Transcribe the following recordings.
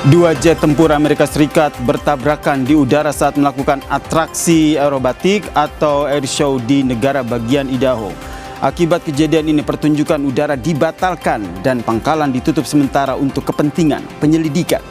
Dua jet tempur Amerika Serikat bertabrakan di udara saat melakukan atraksi aerobatik atau airshow di negara bagian Idaho. Akibat kejadian ini pertunjukan udara dibatalkan dan pangkalan ditutup sementara untuk kepentingan penyelidikan.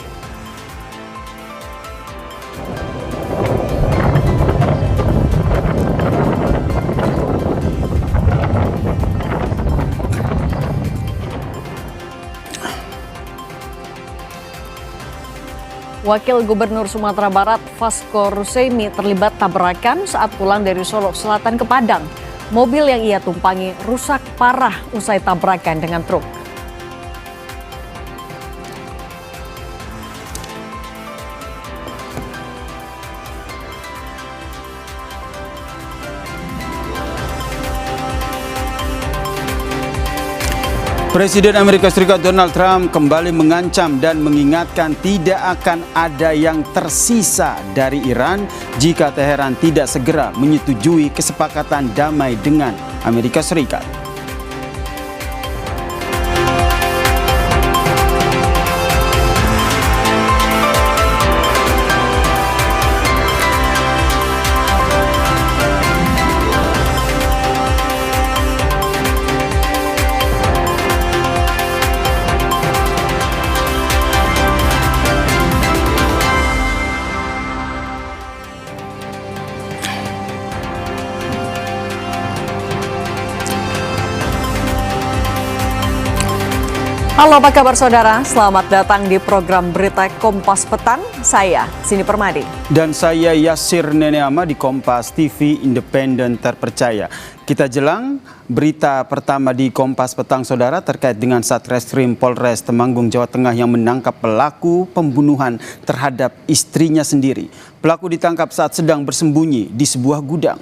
Wakil Gubernur Sumatera Barat Vasco Rusemi terlibat tabrakan saat pulang dari Solo Selatan ke Padang. Mobil yang ia tumpangi rusak parah usai tabrakan dengan truk. Presiden Amerika Serikat Donald Trump kembali mengancam dan mengingatkan tidak akan ada yang tersisa dari Iran jika Teheran tidak segera menyetujui kesepakatan damai dengan Amerika Serikat. Halo, apa kabar saudara? Selamat datang di program Berita Kompas Petang. Saya Sini Permadi. Dan saya Yasir Neneama di Kompas TV Independen Terpercaya. Kita jelang berita pertama di Kompas Petang saudara terkait dengan Satreskrim Polres Temanggung, Jawa Tengah yang menangkap pelaku pembunuhan terhadap istrinya sendiri. Pelaku ditangkap saat sedang bersembunyi di sebuah gudang.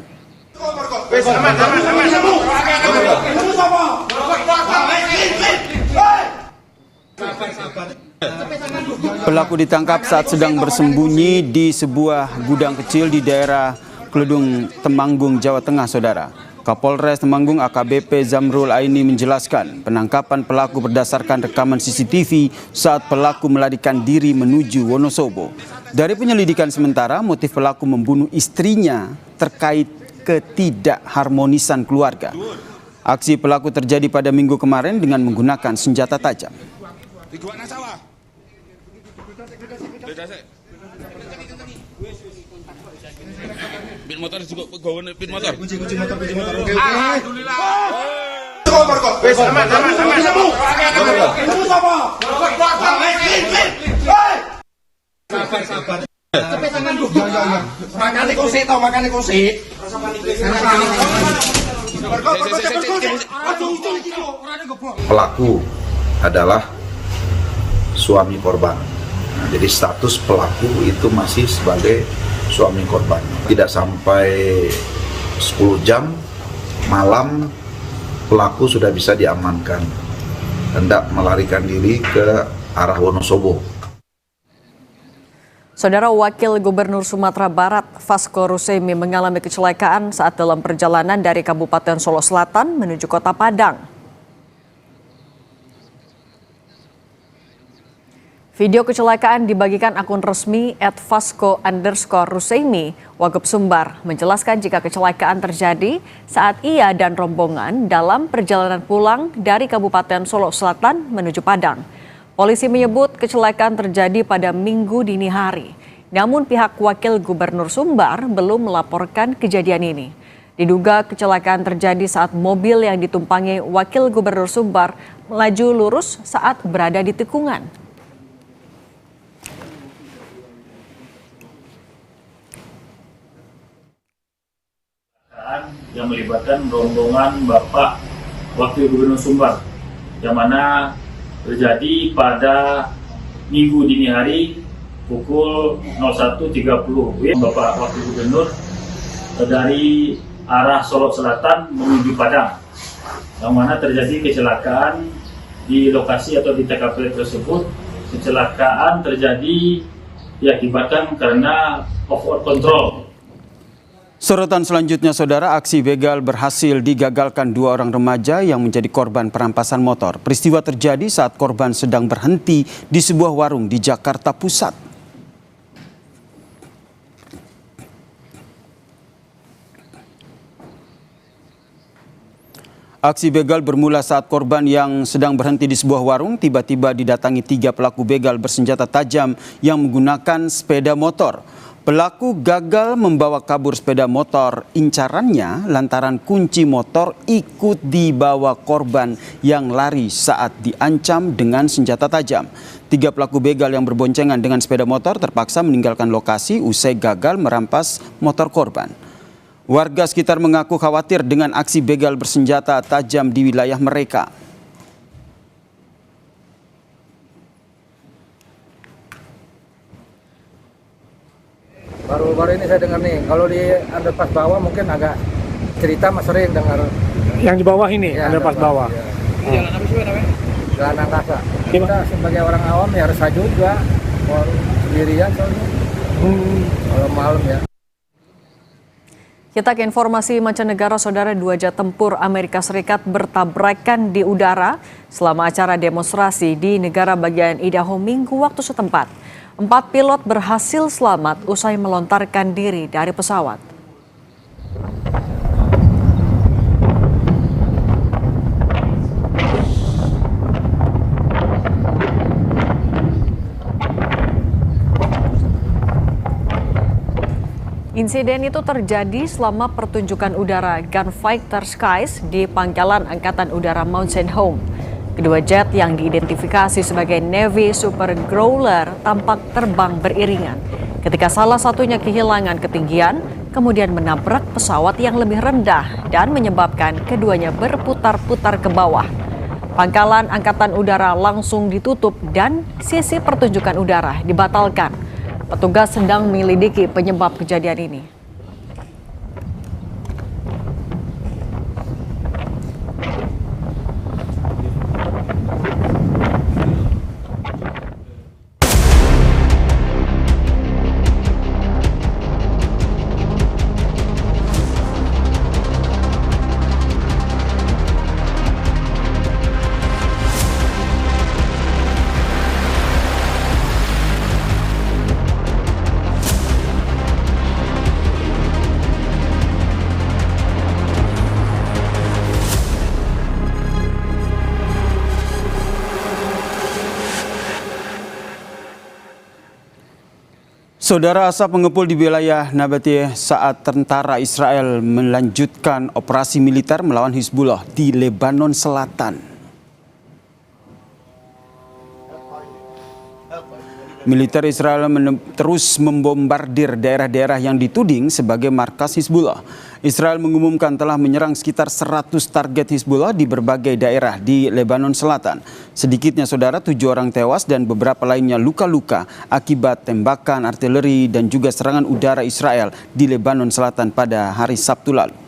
Pelaku ditangkap saat sedang bersembunyi di sebuah gudang kecil di daerah Kledung, Temanggung, Jawa Tengah, saudara. Kapolres Temanggung AKBP Zamrul Aini menjelaskan penangkapan pelaku berdasarkan rekaman CCTV saat pelaku melarikan diri menuju Wonosobo. Dari penyelidikan sementara, motif pelaku membunuh istrinya terkait ketidakharmonisan keluarga. Aksi pelaku terjadi pada Minggu kemarin dengan menggunakan senjata tajam. Pin motor juga pegawai pin motor. Kunci motor. Alhamdulillah. Wes aman. Sabar. Makane kursi. Pelaku adalah suami korban. Nah, jadi status pelaku itu masih sebagai suami korban. Tidak sampai 10 jam malam pelaku sudah bisa diamankan. Hendak melarikan diri ke arah Wonosobo. Saudara, Wakil Gubernur Sumatera Barat Vasco Rusemi mengalami kecelakaan saat dalam perjalanan dari Kabupaten Solo Selatan menuju Kota Padang. Video kecelakaan dibagikan akun resmi @vasco_rusemi. Wagub Sumbar menjelaskan jika kecelakaan terjadi saat ia dan rombongan dalam perjalanan pulang dari Kabupaten Solo Selatan menuju Padang. Polisi menyebut kecelakaan terjadi pada Minggu dini hari. Namun pihak Wakil Gubernur Sumbar belum melaporkan kejadian ini. Diduga kecelakaan terjadi saat mobil yang ditumpangi Wakil Gubernur Sumbar melaju lurus saat berada di tikungan. Yang melibatkan rombongan Bapak Wakil Gubernur Sumbar, yang mana terjadi pada Minggu dini hari pukul 01.30. Bapak Wakil Gubernur dari arah Solo Selatan menuju Padang, yang mana terjadi kecelakaan di lokasi atau di TKP tersebut. Kecelakaan terjadi diakibatkan karena over control. Sorotan selanjutnya, saudara, aksi begal berhasil digagalkan 2 orang remaja yang menjadi korban perampasan motor. Peristiwa terjadi saat korban sedang berhenti di sebuah warung di Jakarta Pusat. Aksi begal bermula saat korban yang sedang berhenti di sebuah warung tiba-tiba didatangi 3 pelaku begal bersenjata tajam yang menggunakan sepeda motor. Pelaku gagal membawa kabur sepeda motor incarannya lantaran kunci motor ikut dibawa korban yang lari saat diancam dengan senjata tajam. 3 pelaku begal yang berboncengan dengan sepeda motor terpaksa meninggalkan lokasi usai gagal merampas motor korban. Warga sekitar mengaku khawatir dengan aksi begal bersenjata tajam di wilayah mereka. Baru-baru ini saya dengar nih, kalau di underpass bawah mungkin agak cerita mas sering dengar. Yang di bawah ini, Ya, underpass bawah. Ya. Jalan apa sih namanya? Jalan Angkasa. Gimana? Kita sebagai orang awam ya harus saja juga, mau sendirian soalnya. Kalau malam ya. Kita ke informasi mancanegara, saudara. 2 jet tempur Amerika Serikat bertabrakan di udara selama acara demonstrasi di negara bagian Idaho Minggu waktu setempat. 4 pilot berhasil selamat usai melontarkan diri dari pesawat. Insiden itu terjadi selama pertunjukan udara Gunfighter Skies di Pangkalan Angkatan Udara Mountain Home. Kedua jet yang diidentifikasi sebagai Navy Super Growler tampak terbang beriringan ketika salah satunya kehilangan ketinggian, kemudian menabrak pesawat yang lebih rendah dan menyebabkan keduanya berputar-putar ke bawah. Pangkalan Angkatan Udara langsung ditutup dan sesi pertunjukan udara dibatalkan. Petugas sedang menyelidiki penyebab kejadian ini. Saudara, asap mengepul di wilayah Nabateh saat tentara Israel melanjutkan operasi militer melawan Hizbullah di Lebanon Selatan. Militer Israel terus membombardir daerah-daerah yang dituding sebagai markas Hizbullah. Israel mengumumkan telah menyerang sekitar 100 target Hizbullah di berbagai daerah di Lebanon Selatan. Sedikitnya, saudara, 7 orang tewas dan beberapa lainnya luka-luka akibat tembakan artileri dan juga serangan udara Israel di Lebanon Selatan pada hari Sabtu lalu.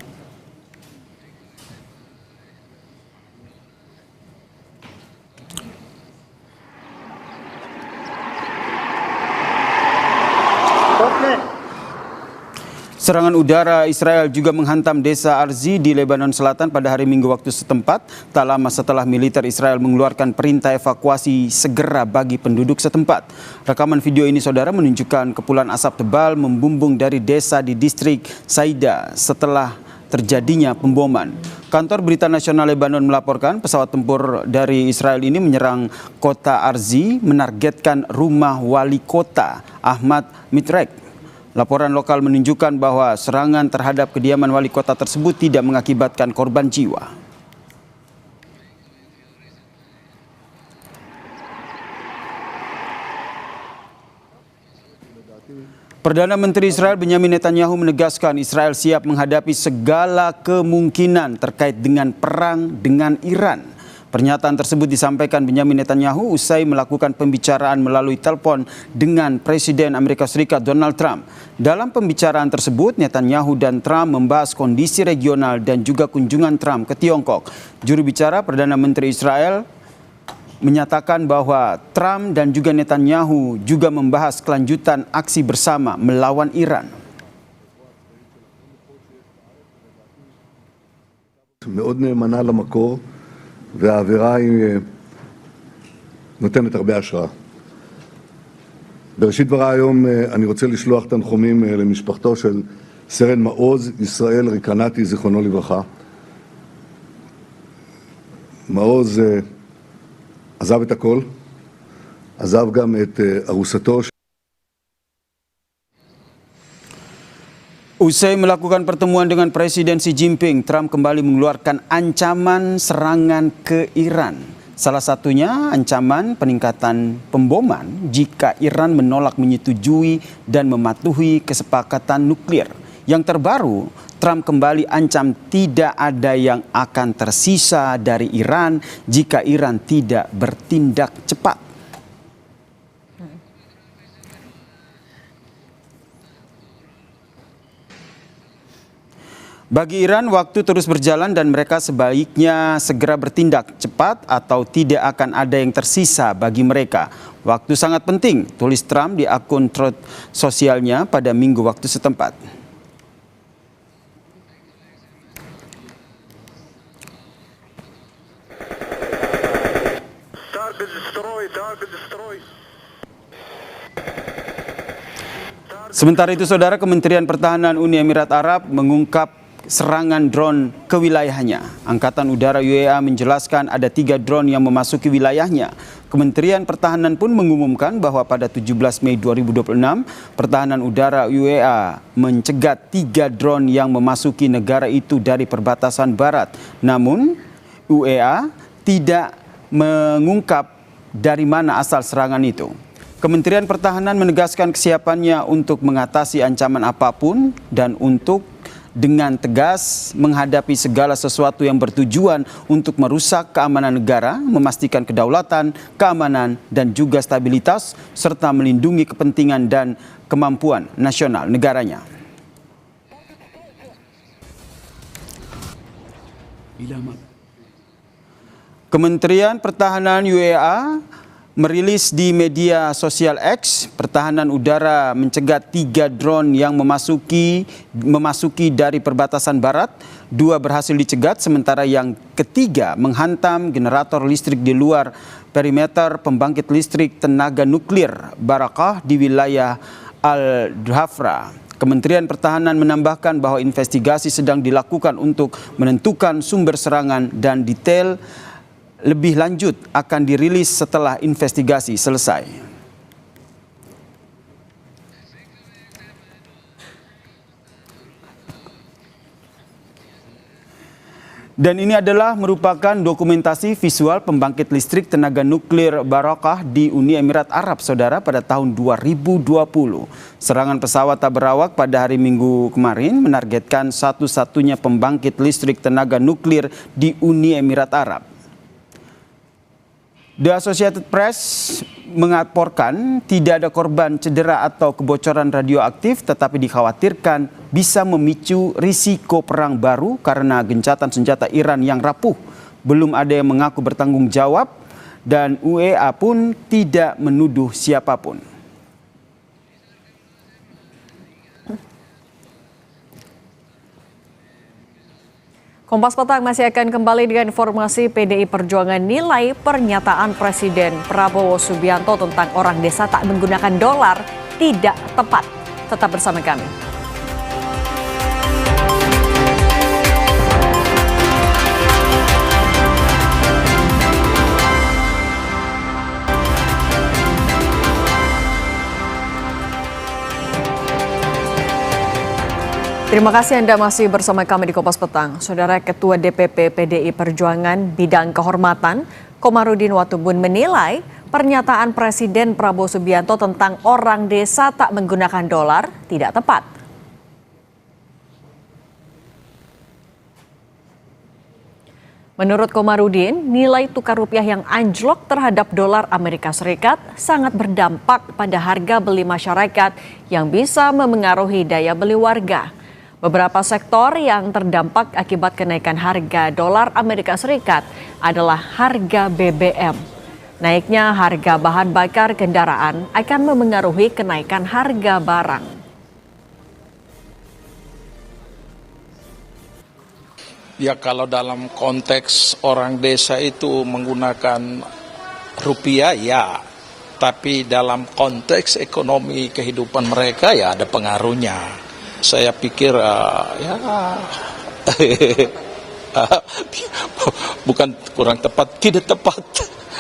Serangan udara Israel juga menghantam desa Arzi di Lebanon Selatan pada hari Minggu waktu setempat, tak lama setelah militer Israel mengeluarkan perintah evakuasi segera bagi penduduk setempat. Rekaman video ini, saudara, menunjukkan kepulan asap tebal membumbung dari desa di distrik Saida setelah terjadinya pemboman. Kantor Berita Nasional Lebanon melaporkan pesawat tempur dari Israel ini menyerang kota Arzi, menargetkan rumah wali kota Ahmad Mitrek. Laporan lokal menunjukkan bahwa serangan terhadap kediaman wali kota tersebut tidak mengakibatkan korban jiwa. Perdana Menteri Israel Benyamin Netanyahu menegaskan Israel siap menghadapi segala kemungkinan terkait dengan perang dengan Iran. Pernyataan tersebut disampaikan Benyamin Netanyahu usai melakukan pembicaraan melalui telepon dengan Presiden Amerika Serikat Donald Trump. Dalam pembicaraan tersebut, Netanyahu dan Trump membahas kondisi regional dan juga kunjungan Trump ke Tiongkok. Juru bicara Perdana Menteri Israel menyatakan bahwa Trump dan juga Netanyahu juga membahas kelanjutan aksi bersama melawan Iran. מאוד נאמנה למקור, והאווירה היא נותנת הרבה השראה. בראשית דבריי היום אני רוצה לשלוח תנחומים למשפחתו של סרן מעוז ישראל ריקנטי, זיכרונו לברכה. מעוז עזב את הכל, עזב גם את ארוסתו. Usai melakukan pertemuan dengan Presiden Xi Jinping, Trump kembali mengeluarkan ancaman serangan ke Iran. Salah satunya ancaman peningkatan pemboman jika Iran menolak menyetujui dan mematuhi kesepakatan nuklir. Yang terbaru, Trump kembali ancam tidak ada yang akan tersisa dari Iran jika Iran tidak bertindak cepat. Bagi Iran, waktu terus berjalan dan mereka sebaiknya segera bertindak cepat atau tidak akan ada yang tersisa bagi mereka. Waktu sangat penting, tulis Trump di akun Truth sosialnya pada Minggu waktu setempat. Sementara itu, Saudara, Kementerian Pertahanan Uni Emirat Arab mengungkap serangan drone ke wilayahnya. Angkatan Udara UEA menjelaskan ada 3 drone yang memasuki wilayahnya. Kementerian Pertahanan pun mengumumkan bahwa pada 17 Mei 2026, Pertahanan Udara UEA mencegat 3 drone yang memasuki negara itu dari perbatasan barat. Namun, UEA tidak mengungkap dari mana asal serangan itu. Kementerian Pertahanan menegaskan kesiapannya untuk mengatasi ancaman apapun dan untuk dengan tegas menghadapi segala sesuatu yang bertujuan untuk merusak keamanan negara, memastikan kedaulatan, keamanan, dan juga stabilitas, serta melindungi kepentingan dan kemampuan nasional negaranya. Kementerian Pertahanan UEA merilis di media sosial X, Pertahanan Udara mencegat 3 drone yang memasuki dari perbatasan barat. 2 berhasil dicegat, sementara yang ketiga menghantam generator listrik di luar perimeter pembangkit listrik tenaga nuklir Barakah di wilayah Al-Dhafra. Kementerian Pertahanan menambahkan bahwa investigasi sedang dilakukan untuk menentukan sumber serangan dan detail lebih lanjut akan dirilis setelah investigasi selesai. Dan ini adalah merupakan dokumentasi visual pembangkit listrik tenaga nuklir Barakah di Uni Emirat Arab, Saudara, pada tahun 2020. Serangan pesawat tak berawak pada hari Minggu kemarin menargetkan satu-satunya pembangkit listrik tenaga nuklir di Uni Emirat Arab. The Associated Press melaporkan tidak ada korban cedera atau kebocoran radioaktif, tetapi dikhawatirkan bisa memicu risiko perang baru karena gencatan senjata Iran yang rapuh. Belum ada yang mengaku bertanggung jawab dan UEA pun tidak menuduh siapapun. Kompas Petang masih akan kembali dengan informasi PDI Perjuangan nilai pernyataan Presiden Prabowo Subianto tentang orang desa tak menggunakan dolar tidak tepat. Tetap bersama kami. Terima kasih Anda masih bersama kami di Kompas Petang. Saudara, Ketua DPP PDI Perjuangan Bidang Kehormatan, Komarudin Watubun menilai pernyataan Presiden Prabowo Subianto tentang orang desa tak menggunakan dolar tidak tepat. Menurut Komarudin, nilai tukar rupiah yang anjlok terhadap dolar Amerika Serikat sangat berdampak pada harga beli masyarakat yang bisa memengaruhi daya beli warga. Beberapa sektor yang terdampak akibat kenaikan harga dolar Amerika Serikat adalah harga BBM. Naiknya harga bahan bakar kendaraan akan memengaruhi kenaikan harga barang. Ya kalau dalam konteks orang desa itu menggunakan rupiah ya, tapi dalam konteks ekonomi kehidupan mereka ya ada pengaruhnya. Saya pikir ya bukan kurang tepat, tidak tepat,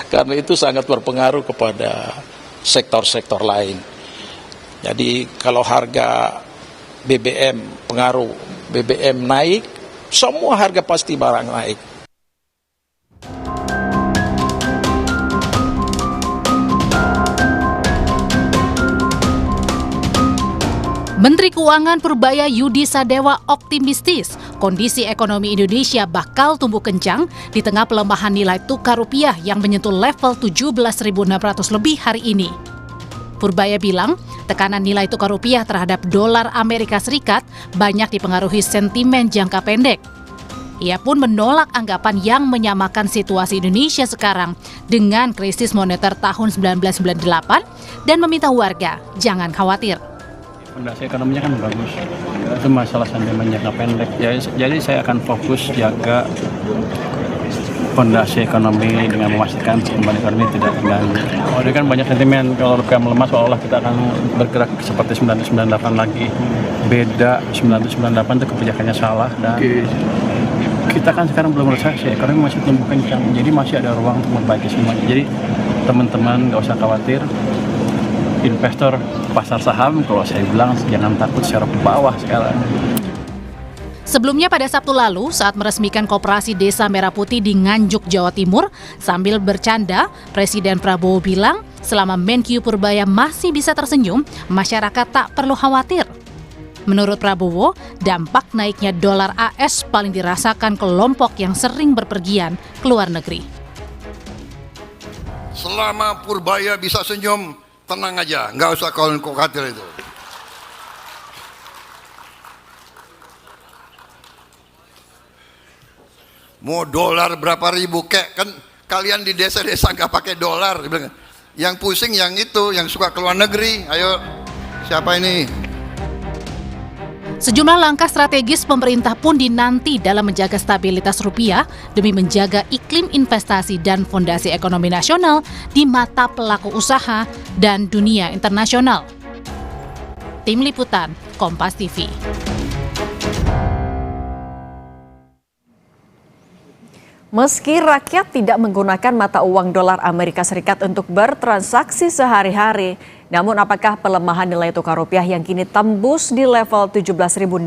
karena itu sangat berpengaruh kepada sektor-sektor lain. Jadi kalau harga BBM, pengaruh BBM naik, semua harga pasti barang naik. Menteri Keuangan Purbaya Yudi Sadewa optimistis kondisi ekonomi Indonesia bakal tumbuh kencang di tengah pelemahan nilai tukar rupiah yang menyentuh level 17.600 lebih hari ini. Purbaya bilang, tekanan nilai tukar rupiah terhadap dolar Amerika Serikat banyak dipengaruhi sentimen jangka pendek. Ia pun menolak anggapan yang menyamakan situasi Indonesia sekarang dengan krisis moneter tahun 1998 dan meminta warga jangan khawatir. Fondasi ekonominya kan bagus, itu masalah sentimen jangka pendek. Jadi saya akan fokus jaga fondasi ekonomi dengan memastikan pertumbuhan ekonomi tidak terganggu. Ini kan banyak sentimen, kalau rupiah melemah seolah-olah kita akan bergerak seperti 1998 lagi. Beda, 1998 itu kebijakannya salah dan kita kan sekarang belum resesi, ekonomi masih tumbuh kencang, jadi masih ada ruang untuk membaca semuanya. Jadi teman-teman nggak usah khawatir. Investor pasar saham, kalau saya bilang jangan takut secara ke bawah sekarang. Sebelumnya pada Sabtu lalu saat meresmikan Koperasi Desa Merah Putih di Nganjuk, Jawa Timur, sambil bercanda, Presiden Prabowo bilang selama Menkyu Purbaya masih bisa tersenyum, masyarakat tak perlu khawatir. Menurut Prabowo, dampak naiknya dolar AS paling dirasakan kelompok yang sering berpergian ke luar negeri. Selama Purbaya bisa senyum, tenang aja, nggak usah khawatir itu. Mau dolar berapa ribu, kan kalian di desa-desa nggak pakai dolar. Yang pusing yang itu, yang suka keluar negeri. Ayo, siapa ini? Sejumlah langkah strategis pemerintah pun dinanti dalam menjaga stabilitas rupiah demi menjaga iklim investasi dan fondasi ekonomi nasional di mata pelaku usaha dan dunia internasional. Tim Liputan, Kompas TV. Meski rakyat tidak menggunakan mata uang dolar Amerika Serikat untuk bertransaksi sehari-hari, namun apakah pelemahan nilai tukar rupiah yang kini tembus di level 17.600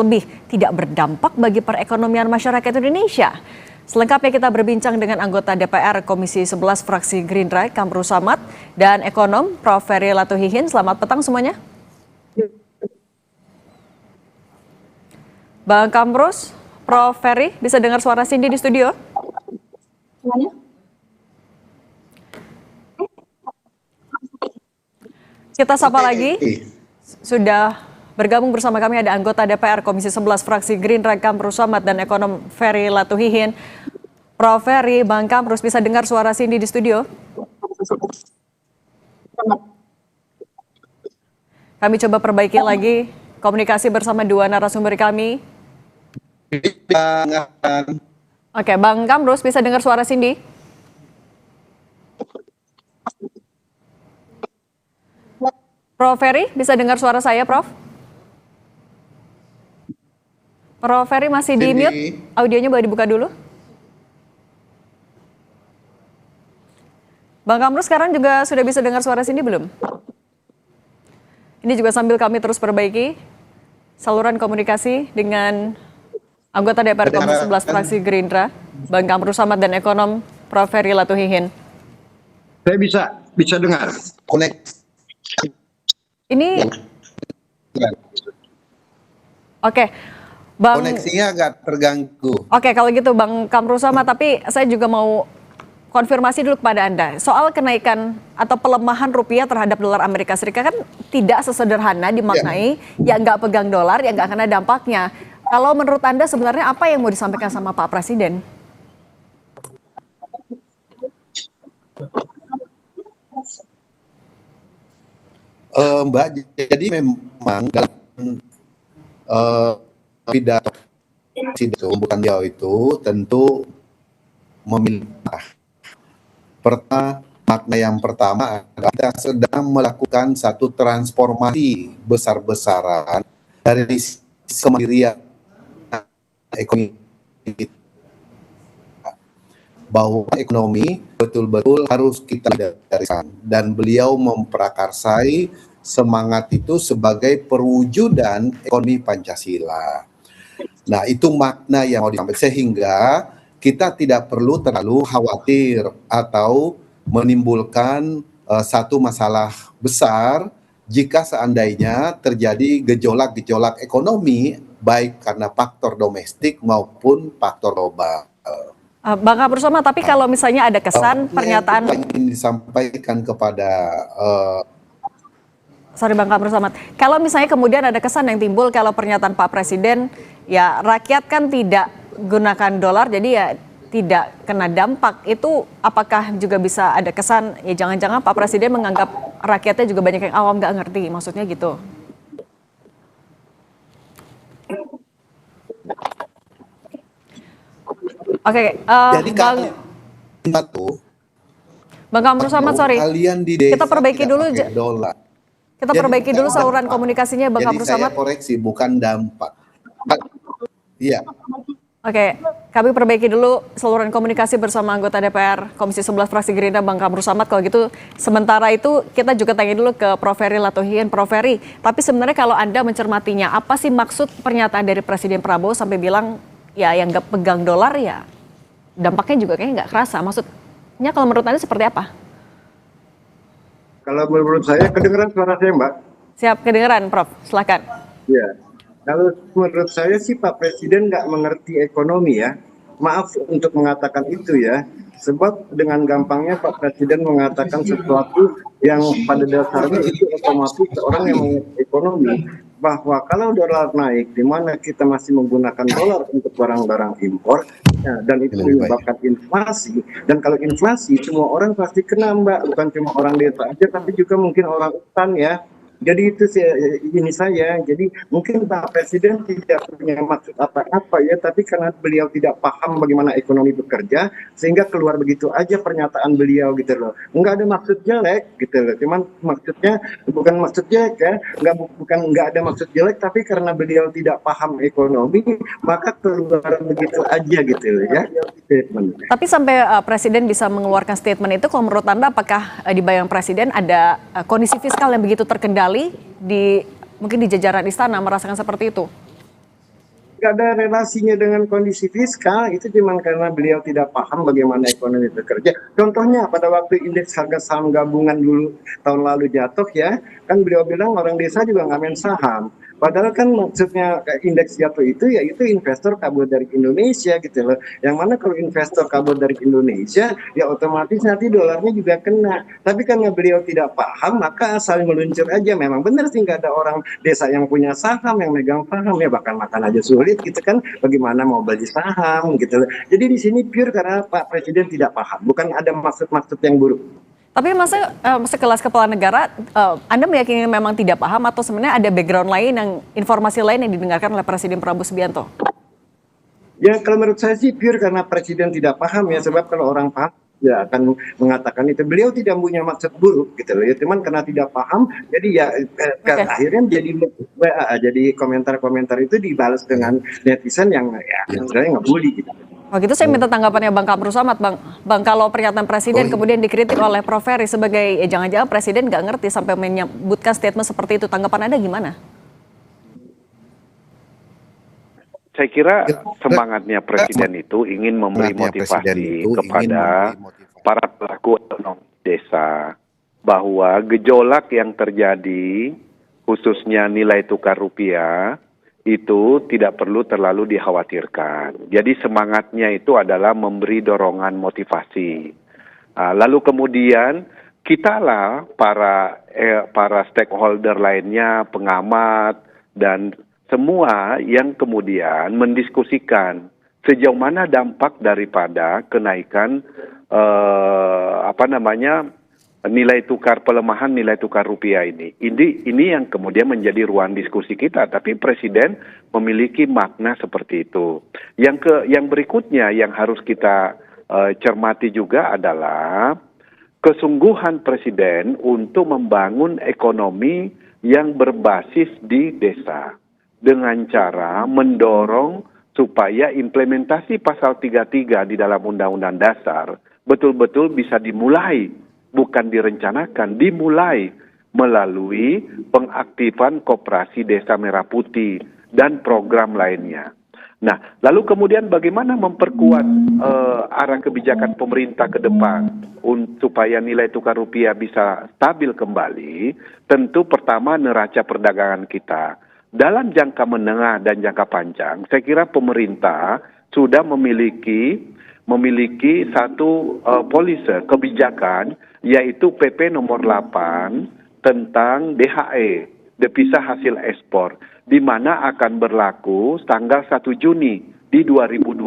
lebih tidak berdampak bagi perekonomian masyarakat Indonesia? Selengkapnya kita berbincang dengan anggota DPR Komisi 11 Fraksi Gerindra, Kamrus Samad, dan ekonom Prof. Ferry Latuhihin. Selamat petang semuanya. Bang Kamrus, Prof. Ferry, bisa dengar suara Cindy di studio? Semuanya? Kita sapa lagi. Sudah bergabung bersama kami ada anggota DPR Komisi 11 Fraksi Gerindra, Kamrus Samad, dan ekonom Ferry Latuhihin. Prof. Ferry, Bang Kamrus, bisa dengar suara Cindy di studio? Kami coba perbaiki lagi komunikasi bersama dua narasumber kami. Oke, Bang Kamrus bisa dengar suara Cindy? Prof. Ferry bisa dengar suara saya, Prof? Prof. Ferry masih di mute, audionya boleh dibuka dulu. Bang Kamrus sekarang juga sudah bisa dengar suara Cindy belum? Ini juga sambil kami terus perbaiki saluran komunikasi dengan anggota DPR Komisi 11 Fraksi Gerindra, Bang Kamrus Samad, dan ekonom Prof. Ferry Latuhihin. Saya bisa dengar. Ini Oke. Bang, koneksinya agak terganggu. Oke, kalau gitu Bang Kamrus Samad, tapi saya juga mau konfirmasi dulu kepada Anda. Soal kenaikan atau pelemahan rupiah terhadap dolar Amerika Serikat kan tidak sesederhana dimaknai yang nggak pegang dolar, yang nggak kena dampaknya. Kalau menurut Anda sebenarnya apa yang mau disampaikan sama Pak Presiden? Mbak, jadi memang dalam pidato itu, bukan beliau itu tentu memilih. Makna yang pertama adalah kita sedang melakukan satu transformasi besar-besaran dari kemandirian ekonomi, bahwa ekonomi betul-betul harus kita hindari, dan beliau memprakarsai semangat itu sebagai perwujudan ekonomi Pancasila. Nah, itu makna yang mau disampaikan, sehingga kita tidak perlu terlalu khawatir atau menimbulkan satu masalah besar jika seandainya terjadi gejolak-gejolak ekonomi, baik karena faktor domestik maupun faktor global. Bang Kamru Samad, tapi kalau misalnya ada kesan pernyataan yang ingin disampaikan kepada Sorry Bang Kamru Samad, kalau misalnya kemudian ada kesan yang timbul kalau pernyataan Pak Presiden, ya rakyat kan tidak gunakan dolar, jadi ya tidak kena dampak, itu apakah juga bisa ada kesan, ya jangan-jangan Pak Presiden menganggap rakyatnya juga banyak yang awam nggak ngerti, maksudnya gitu? Oke, jadi Bang Kamru Samad, sorry, kita perbaiki dulu. Dolar. Kita perbaiki dulu saluran komunikasinya, Bang Kamru Samad. Jadi saya koreksi, bukan dampak. Iya. Oke, kami perbaiki dulu saluran komunikasi bersama anggota DPR Komisi 11 Fraksi Gerindra, Bang Kamru Samad. Kalau gitu, sementara itu kita juga tanya dulu ke Prof. Ferry Latuhian. Prof. Ferry, tapi sebenarnya kalau Anda mencermatinya, apa sih maksud pernyataan dari Presiden Prabowo sampai bilang, ya yang nggak pegang dolar ya dampaknya juga kayaknya nggak kerasa. Maksudnya kalau menurut Anda seperti apa? Kalau menurut saya, kedengeran suara saya, Mbak? Siap, kedengeran, Prof. Silakan. Ya, kalau menurut saya sih Pak Presiden nggak mengerti ekonomi ya. Maaf untuk mengatakan itu ya. Sebab dengan gampangnya Pak Presiden mengatakan sesuatu yang pada dasarnya itu otomatis orang yang mengerti ekonomi. Bahwa kalau dolar naik, di mana kita masih menggunakan dolar untuk barang-barang impor, ya, dan itu menyebabkan inflasi. Dan kalau inflasi, semua orang pasti kena, Mbak. Bukan cuma orang desa aja, tapi juga mungkin orang hutan ya. Jadi itu ini saya. Jadi mungkin Pak Presiden tidak punya maksud apa-apa ya, tapi karena beliau tidak paham bagaimana ekonomi bekerja, sehingga keluar begitu aja pernyataan beliau gitu loh. Enggak ada maksud jelek gitu loh. Cuman maksudnya bukan maksud jelek ya, enggak ada maksud jelek, tapi karena beliau tidak paham ekonomi, maka keluar begitu aja gitu loh ya. Tapi sampai Presiden bisa mengeluarkan statement itu, kalau menurut Anda apakah di bayang Presiden ada kondisi fiskal yang begitu terkendali mungkin di jajaran istana merasakan seperti itu? Nggak ada relasinya dengan kondisi fiskal, itu cuma karena beliau tidak paham bagaimana ekonomi bekerja. Contohnya pada waktu indeks harga saham gabungan dulu tahun lalu jatuh ya, kan beliau bilang orang desa juga nggak main saham. Padahal kan maksudnya indeks jatuh itu yaitu investor kabur dari Indonesia gitu loh. Yang mana kalau investor kabur dari Indonesia ya otomatis nanti dolarnya juga kena. Tapi karena beliau tidak paham maka asal meluncur aja. Memang benar sih nggak ada orang desa yang punya saham, yang megang saham ya, bahkan makan aja sulit gitu kan. Bagaimana mau beli saham gitu loh. Jadi di sini pure karena Pak Presiden tidak paham. Bukan ada maksud-maksud yang buruk. Tapi masa sekelas kepala negara, Anda meyakini memang tidak paham atau sebenarnya ada background lain, informasi lain yang didengarkan oleh Presiden Prabowo Subianto? Ya kalau menurut saya sih pure karena Presiden tidak paham ya, sebab kalau orang paham ya akan mengatakan itu. Beliau tidak punya maksud buruk gitu loh ya, cuman karena tidak paham jadi ya akhirnya jadi komentar-komentar itu dibalas dengan netizen yang ya sebenarnya nggak bully gitu. Oh gitu, saya minta tanggapannya Bang Kamru Samad, Bang kalau pernyataan Presiden kemudian dikritik oleh Prof. Ferry sebagai jangan-jangan Presiden nggak ngerti sampai menyebutkan statement seperti itu, tanggapan Anda gimana? Saya kira semangatnya Presiden itu ingin memberi motivasi kepada para pelaku ekonomi desa bahwa gejolak yang terjadi khususnya nilai tukar rupiah itu tidak perlu terlalu dikhawatirkan. Jadi semangatnya itu adalah memberi dorongan motivasi. Lalu kemudian kitalah para stakeholder lainnya, pengamat dan semua yang kemudian mendiskusikan sejauh mana dampak daripada kenaikan pelemahan nilai tukar rupiah ini. Ini yang kemudian menjadi ruang diskusi kita. Tapi Presiden memiliki makna seperti itu. Yang berikutnya yang harus kita cermati juga adalah kesungguhan Presiden untuk membangun ekonomi yang berbasis di desa dengan cara mendorong supaya implementasi pasal 33 di dalam Undang-Undang Dasar betul-betul bisa dimulai, bukan direncanakan, dimulai melalui pengaktifan koperasi Desa Merah Putih dan program lainnya. Nah, lalu kemudian bagaimana memperkuat arah kebijakan pemerintah ke depan supaya nilai tukar rupiah bisa stabil kembali? Tentu pertama neraca perdagangan kita. Dalam jangka menengah dan jangka panjang, saya kira pemerintah sudah memiliki satu polisi kebijakan, yaitu PP nomor 8 tentang DHE, devisa hasil ekspor, di mana akan berlaku tanggal 1 Juni di 2026.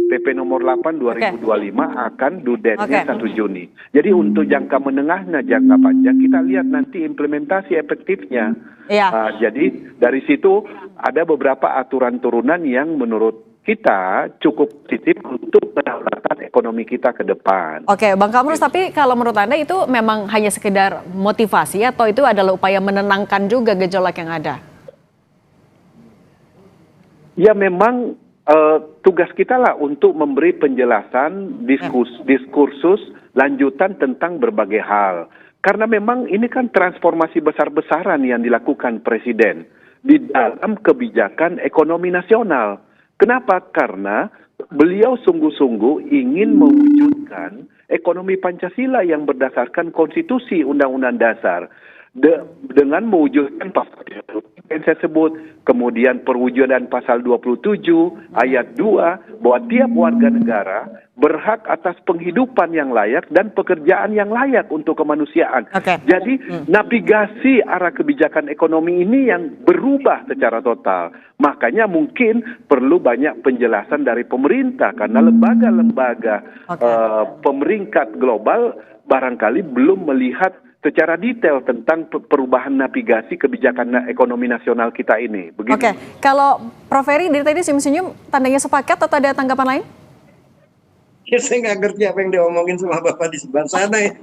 PP nomor 8 2025 akan due date-nya 1 Juni. Jadi untuk jangka menengahnya, jangka panjang, kita lihat nanti implementasi efektifnya. Jadi dari situ ada beberapa aturan turunan yang menurut kita cukup positif untuk pendaulatan ekonomi kita ke depan. Oke, Bang Kamrus, tapi kalau menurut Anda itu memang hanya sekedar motivasi atau itu adalah upaya menenangkan juga gejolak yang ada? Ya memang tugas kita lah untuk memberi penjelasan, diskursus lanjutan tentang berbagai hal. Karena memang ini kan transformasi besar-besaran yang dilakukan Presiden di dalam kebijakan ekonomi nasional. Kenapa? Karena beliau sungguh-sungguh ingin mewujudkan ekonomi Pancasila yang berdasarkan konstitusi Undang-Undang Dasar. Dengan mewujudkan pasal yang saya sebut, kemudian perwujudan pasal 27 ayat 2 bahwa tiap warga negara berhak atas penghidupan yang layak dan pekerjaan yang layak untuk kemanusiaan. Jadi navigasi arah kebijakan ekonomi ini yang berubah secara total. Makanya mungkin perlu banyak penjelasan dari pemerintah karena lembaga-lembaga pemeringkat global barangkali belum melihat secara detail tentang perubahan navigasi kebijakan ekonomi nasional kita ini. Begitu. Kalau Prof. Ferry dari tadi senyum-senyum, tandanya sepakat atau ada tanggapan lain? Ya, saya nggak ngerti apa yang diomongin sama Bapak di sebelah sana ya.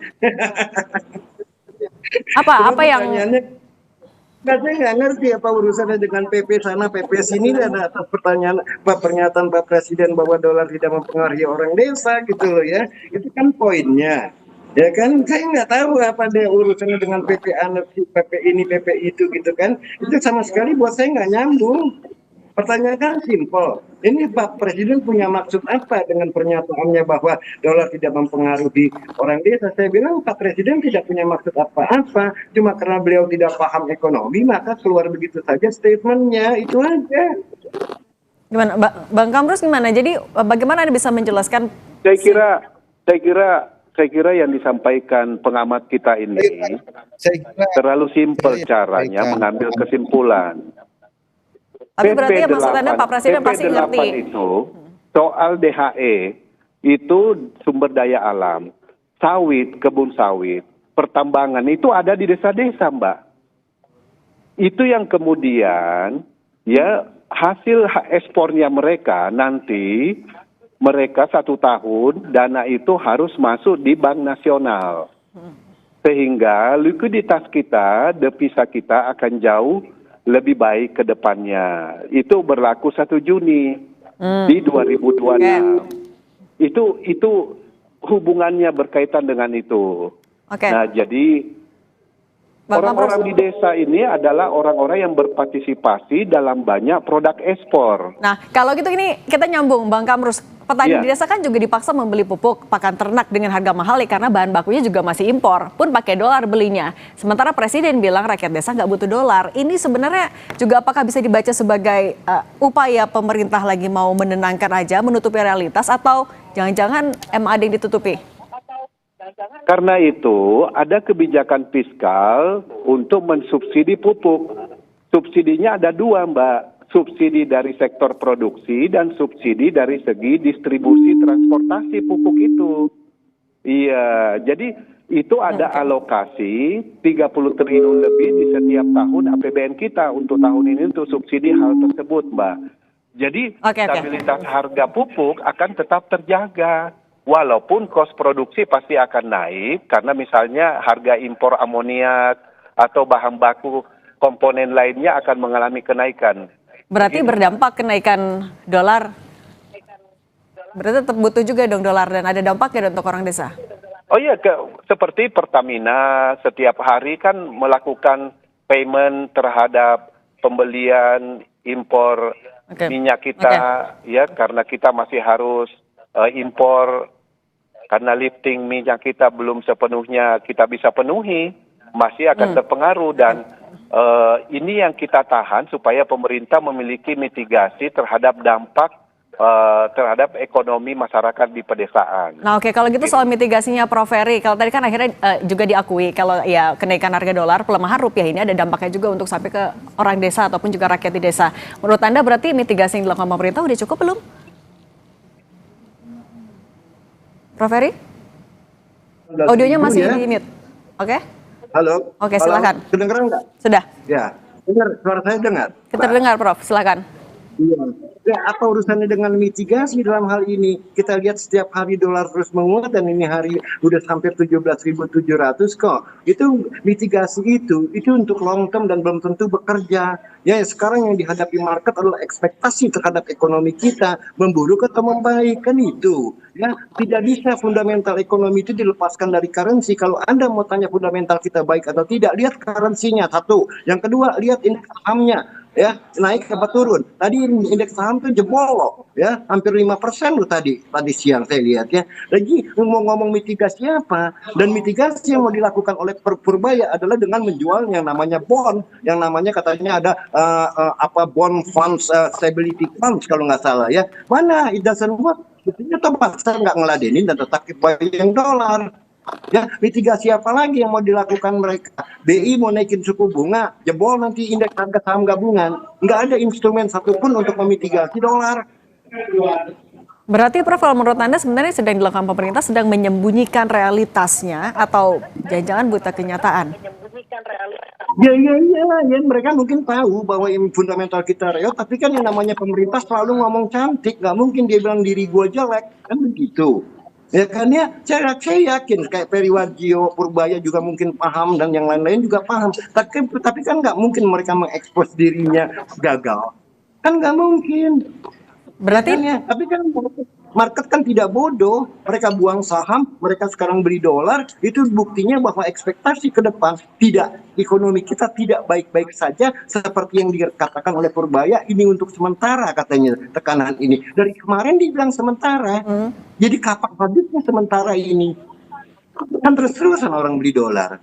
Apa yang... Saya nggak ngerti apa urusannya dengan PP sana, PP sini, dan atas pernyataan Pak Presiden bahwa dolar tidak mempengaruhi orang desa gitu loh ya. Itu kan poinnya. Ya kan, saya nggak tahu apa ada urusannya dengan PP PP ini, PP itu gitu kan. Itu sama sekali buat saya nggak nyambung. Pertanyaan kan simpel. Ini Pak Presiden punya maksud apa dengan pernyataannya bahwa dolar tidak mempengaruhi orang desa? Saya bilang Pak Presiden tidak punya maksud apa-apa. Cuma karena beliau tidak paham ekonomi, maka keluar begitu saja statementnya. Itu aja. Gimana, Bang Kamrus gimana? Jadi bagaimana Anda bisa menjelaskan? Saya kira yang disampaikan pengamat kita ini terlalu simpel caranya mengambil kesimpulan. Tapi berarti ya maksud Anda Pak Presiden pasti ngerti. Itu soal DHE itu sumber daya alam, sawit, kebun sawit, pertambangan itu ada di desa-desa, Mbak. Itu yang kemudian ya hasil ekspornya mereka nanti mereka 1 tahun dana itu harus masuk di Bank Nasional. Sehingga likuiditas kita, devisa kita akan jauh lebih baik ke depannya. Itu berlaku 1 Juni di 2026. Itu hubungannya berkaitan dengan itu. Nah, jadi orang-orang di desa ini adalah orang-orang yang berpartisipasi dalam banyak produk ekspor. Nah, kalau gitu ini kita nyambung, Bang Kamrus. Petani di desa kan juga dipaksa membeli pupuk pakan ternak dengan harga mahal ya karena bahan bakunya juga masih impor, pun pakai dolar belinya. Sementara Presiden bilang rakyat desa nggak butuh dolar. Ini sebenarnya juga apakah bisa dibaca sebagai upaya pemerintah lagi mau menenangkan aja, menutupi realitas, atau jangan-jangan MAD yang ditutupi? Karena itu ada kebijakan fiskal untuk mensubsidi pupuk. Subsidinya ada 2, Mbak. Subsidi dari sektor produksi dan subsidi dari segi distribusi transportasi pupuk itu. Iya, jadi itu ada alokasi 30 triliun lebih di setiap tahun APBN kita untuk tahun ini untuk subsidi hal tersebut, Mbak. Jadi stabilitas harga pupuk akan tetap terjaga. Walaupun kos produksi pasti akan naik karena misalnya harga impor amoniak atau bahan baku komponen lainnya akan mengalami kenaikan. Berarti berdampak kenaikan dolar. Berarti tetap butuh juga dong dolar dan ada dampaknya untuk orang desa. Oh iya, seperti Pertamina setiap hari kan melakukan payment terhadap pembelian impor minyak kita, ya karena kita masih harus impor karena lifting minyak kita belum sepenuhnya kita bisa penuhi, masih akan terpengaruh dan ini yang kita tahan supaya pemerintah memiliki mitigasi terhadap dampak terhadap ekonomi masyarakat di pedesaan. Nah kalau gitu soal mitigasinya Prof. Ferry, kalau tadi kan akhirnya juga diakui kalau ya kenaikan harga dolar, pelemahan rupiah ini ada dampaknya juga untuk sampai ke orang desa ataupun juga rakyat di desa. Menurut Anda berarti mitigasi yang dilakukan pemerintah udah cukup belum? Prof. Ferry? Audionya masih di mute. Oke? Halo? Oke, silakan. Kedengeran nggak? Sudah. Ya, dengar, suara saya dengar. Terdengar, Prof. Silakan. Iya. Ya, apa urusannya dengan mitigasi dalam hal ini? Kita lihat setiap hari dolar terus menguat dan ini hari udah sampai 17.700 kok. Itu mitigasi itu untuk long term dan belum tentu bekerja. Ya, sekarang yang dihadapi market adalah ekspektasi terhadap ekonomi kita memburuk atau membaik, kan itu. Ya, tidak bisa fundamental ekonomi itu dilepaskan dari currency. Kalau Anda mau tanya fundamental kita baik atau tidak, lihat currency-nya satu. Yang kedua, lihat indeks sahamnya. Ya, naik apa turun. Tadi indeks saham tuh jebol loh, ya, hampir 5% loh tadi siang saya lihat ya. Lagi ngomong mitigasi apa? Dan mitigasi yang mau dilakukan oleh Purbaya adalah dengan menjual yang namanya bond, yang namanya katanya ada bond funds, stability funds kalau nggak salah ya. Mana it doesn't work. Buktinya toh pasar nggak ngeladenin dan tetap bayang dolar. Ya, mitigasi apa lagi yang mau dilakukan mereka? BI mau naikin suku bunga, jebol nanti indeks harga saham gabungan. Nggak ada instrumen satupun untuk memitigasi dolar. Berarti Prof, kalau menurut Anda sebenarnya sedang dilakukan pemerintah sedang menyembunyikan realitasnya atau jangan-jangan buta kenyataan? Ya, mereka mungkin tahu bahwa fundamental kita real, tapi kan yang namanya pemerintah selalu ngomong cantik, nggak mungkin dia bilang diri gue jelek, kan begitu. Ya kan ya, saya yakin kayak Periwarjio, Purbaya juga mungkin paham dan yang lain-lain juga paham. Tapi kan nggak mungkin mereka mengekspos dirinya gagal. Kan nggak mungkin. Berarti ya, tapi kan market kan tidak bodoh. Mereka buang saham, mereka sekarang beli dolar. Itu buktinya bahwa ekspektasi ke depan ekonomi kita tidak baik-baik saja seperti yang dikatakan oleh Purbaya. Ini untuk sementara katanya tekanan ini. Dari kemarin dibilang sementara. Jadi kapan habisnya sementara ini? Kan terus-terusan orang beli dolar.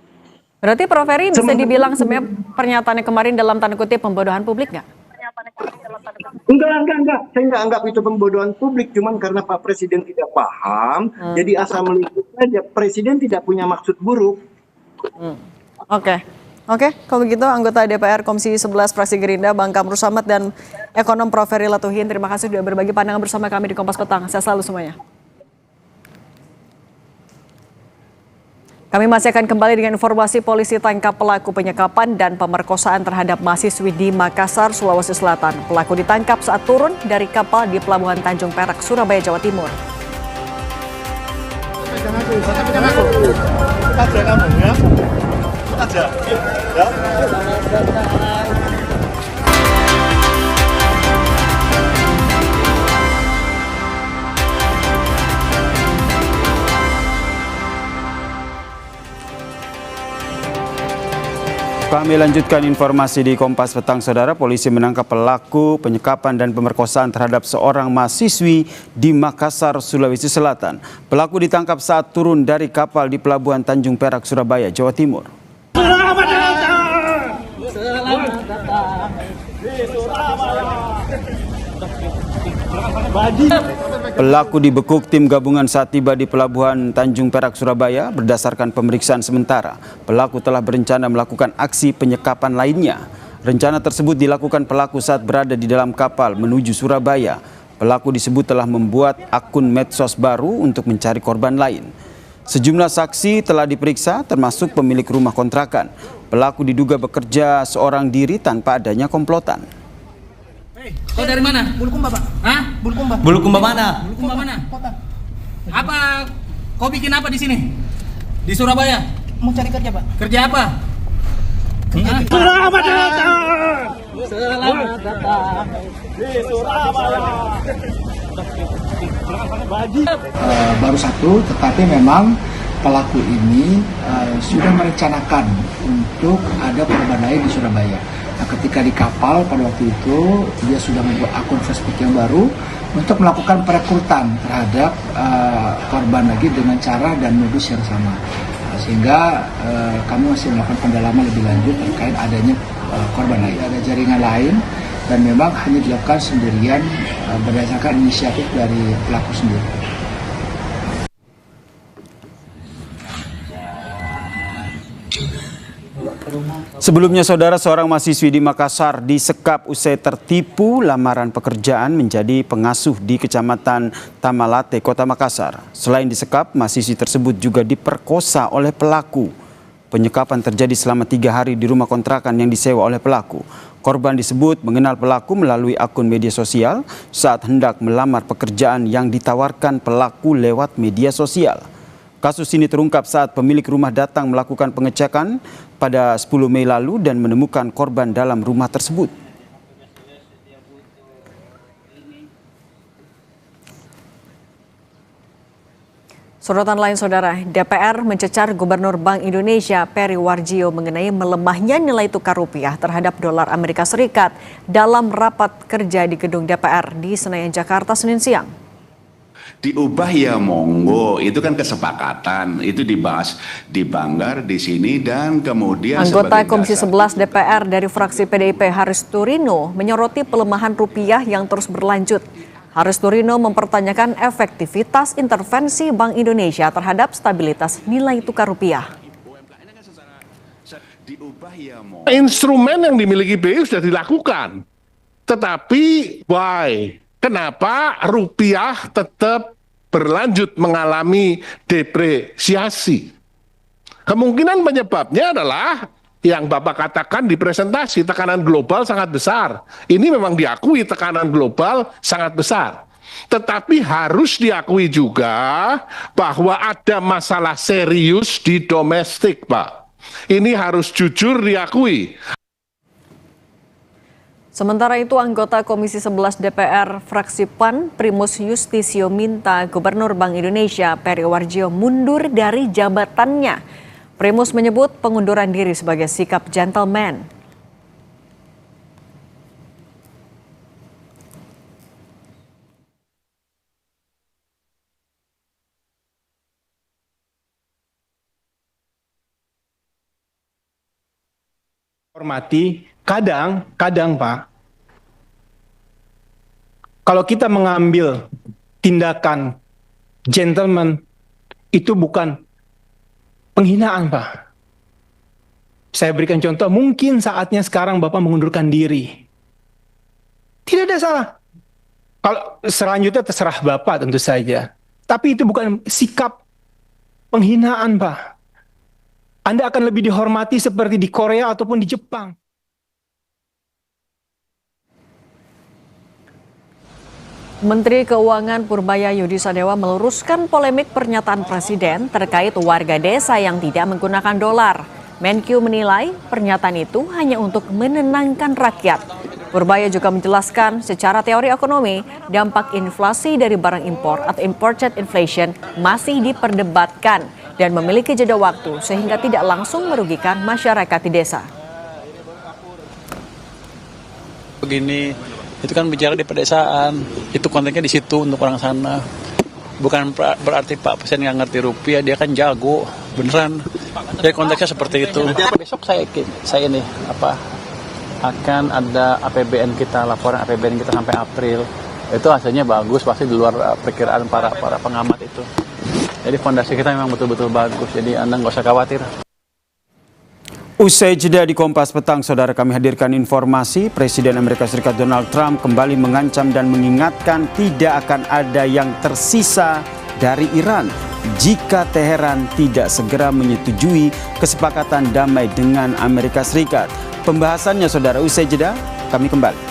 Berarti Prof. Ferry bisa dibilang sebenarnya pernyataannya kemarin dalam tanda kutip pembodohan publik nggak? Enggak. Saya nggak anggap itu pembodohan publik, cuman karena Pak Presiden tidak paham, jadi asal meliput saja. Presiden tidak punya maksud buruk. Oke, kalau begitu anggota DPR Komisi 11 Fraksi Gerindra Bang Kamru Samad dan ekonom Prof. Ferry Latuhin, terima kasih sudah berbagi pandangan bersama kami di Kompas Petang. Sehat selalu semuanya. Kami masih akan kembali dengan informasi polisi tangkap pelaku penyekapan dan pemerkosaan terhadap mahasiswi di Makassar, Sulawesi Selatan. Pelaku ditangkap saat turun dari kapal di Pelabuhan Tanjung Perak, Surabaya, Jawa Timur. Kami lanjutkan informasi di Kompas Petang, Saudara. Polisi menangkap pelaku penyekapan dan pemerkosaan terhadap seorang mahasiswi di Makassar, Sulawesi Selatan. Pelaku ditangkap saat turun dari kapal di Pelabuhan Tanjung Perak, Surabaya, Jawa Timur. Selamat datang di Surabaya. Pelaku dibekuk tim gabungan saat tiba di Pelabuhan Tanjung Perak, Surabaya. Berdasarkan pemeriksaan sementara, pelaku telah berencana melakukan aksi penyekapan lainnya. Rencana tersebut dilakukan pelaku saat berada di dalam kapal menuju Surabaya. Pelaku disebut telah membuat akun medsos baru untuk mencari korban lain. Sejumlah saksi telah diperiksa termasuk pemilik rumah kontrakan. Pelaku diduga bekerja seorang diri tanpa adanya komplotan. Kau dari mana? Bulukumba, Pak. Hah? Bulukumba. Bulukumba mana? Bulukumba mana? Kota. Apa? Kau bikin apa di sini? Di Surabaya? Mau cari kerja, Pak. Kerja apa? Selamat datang. Selamat datang di Surabaya. Baru satu, tetapi memang pelaku ini sudah merencanakan untuk ada korban lain di Surabaya. Nah, ketika di kapal pada waktu itu dia sudah membuat akun Facebook yang baru untuk melakukan perekrutan terhadap korban lagi dengan cara dan modus yang sama. Sehingga kami masih melakukan pendalaman lebih lanjut terkait adanya korban lain, ada jaringan lain, dan memang hanya dilakukan sendirian berdasarkan inisiatif dari pelaku sendiri. Sebelumnya, saudara, seorang mahasiswi di Makassar disekap usai tertipu lamaran pekerjaan menjadi pengasuh di Kecamatan Tamalate, Kota Makassar. Selain disekap, mahasiswi tersebut juga diperkosa oleh pelaku. Penyekapan terjadi selama 3 hari di rumah kontrakan yang disewa oleh pelaku. Korban disebut mengenal pelaku melalui akun media sosial saat hendak melamar pekerjaan yang ditawarkan pelaku lewat media sosial. Kasus ini terungkap saat pemilik rumah datang melakukan pengecekan pada 10 Mei lalu dan menemukan korban dalam rumah tersebut. Sorotan lain, saudara, DPR mencecar Gubernur Bank Indonesia Peri Warjio mengenai melemahnya nilai tukar rupiah terhadap dolar Amerika Serikat dalam rapat kerja di gedung DPR di Senayan, Jakarta, Senin siang. Diubah ya monggo, itu kan kesepakatan, itu dibahas di Banggar di sini dan kemudian anggota Komisi 11 DPR dari fraksi PDIP Haris Turino menyoroti pelemahan rupiah yang terus berlanjut. Haris Turino mempertanyakan efektivitas intervensi Bank Indonesia terhadap stabilitas nilai tukar rupiah. Instrumen yang dimiliki BI sudah dilakukan, tetapi why? Kenapa rupiah tetap berlanjut mengalami depresiasi? Kemungkinan penyebabnya adalah yang Bapak katakan di presentasi, tekanan global sangat besar. Ini memang diakui tekanan global sangat besar. Tetapi harus diakui juga bahwa ada masalah serius di domestik, Pak. Ini harus jujur diakui. Sementara itu, anggota Komisi 11 DPR fraksi PAN Primus Yustisio minta Gubernur Bank Indonesia Peri Warjio mundur dari jabatannya. Primus menyebut pengunduran diri sebagai sikap gentleman. Hormati, kadang Pak, kalau kita mengambil tindakan gentleman itu bukan penghinaan, Pak. Saya berikan contoh, mungkin saatnya sekarang Bapak mengundurkan diri. Tidak ada salah. Kalau selanjutnya terserah Bapak tentu saja. Tapi itu bukan sikap penghinaan, Pak. Anda akan lebih dihormati seperti di Korea ataupun di Jepang. Menteri Keuangan Purbaya Yudi Sadewa meluruskan polemik pernyataan Presiden terkait warga desa yang tidak menggunakan dolar. Menkyu menilai pernyataan itu hanya untuk menenangkan rakyat. Purbaya juga menjelaskan secara teori ekonomi, dampak inflasi dari barang impor atau imported inflation masih diperdebatkan dan memiliki jeda waktu sehingga tidak langsung merugikan masyarakat di desa. Begini, itu kan bicara di pedesaan, itu konteksnya di situ untuk orang sana. Bukan berarti Pak Presiden nggak ngerti rupiah, dia kan jago, beneran. Jadi konteksnya seperti itu. Besok saya nih akan ada APBN kita, laporan APBN kita sampai April. Itu hasilnya bagus, pasti di luar perkiraan para pengamat itu. Jadi fondasi kita memang betul-betul bagus, jadi Anda nggak usah khawatir. Usai jeda di Kompas Petang, saudara, kami hadirkan informasi Presiden Amerika Serikat Donald Trump kembali mengancam dan mengingatkan tidak akan ada yang tersisa dari Iran jika Teheran tidak segera menyetujui kesepakatan damai dengan Amerika Serikat. Pembahasannya saudara, usai jeda kami kembali.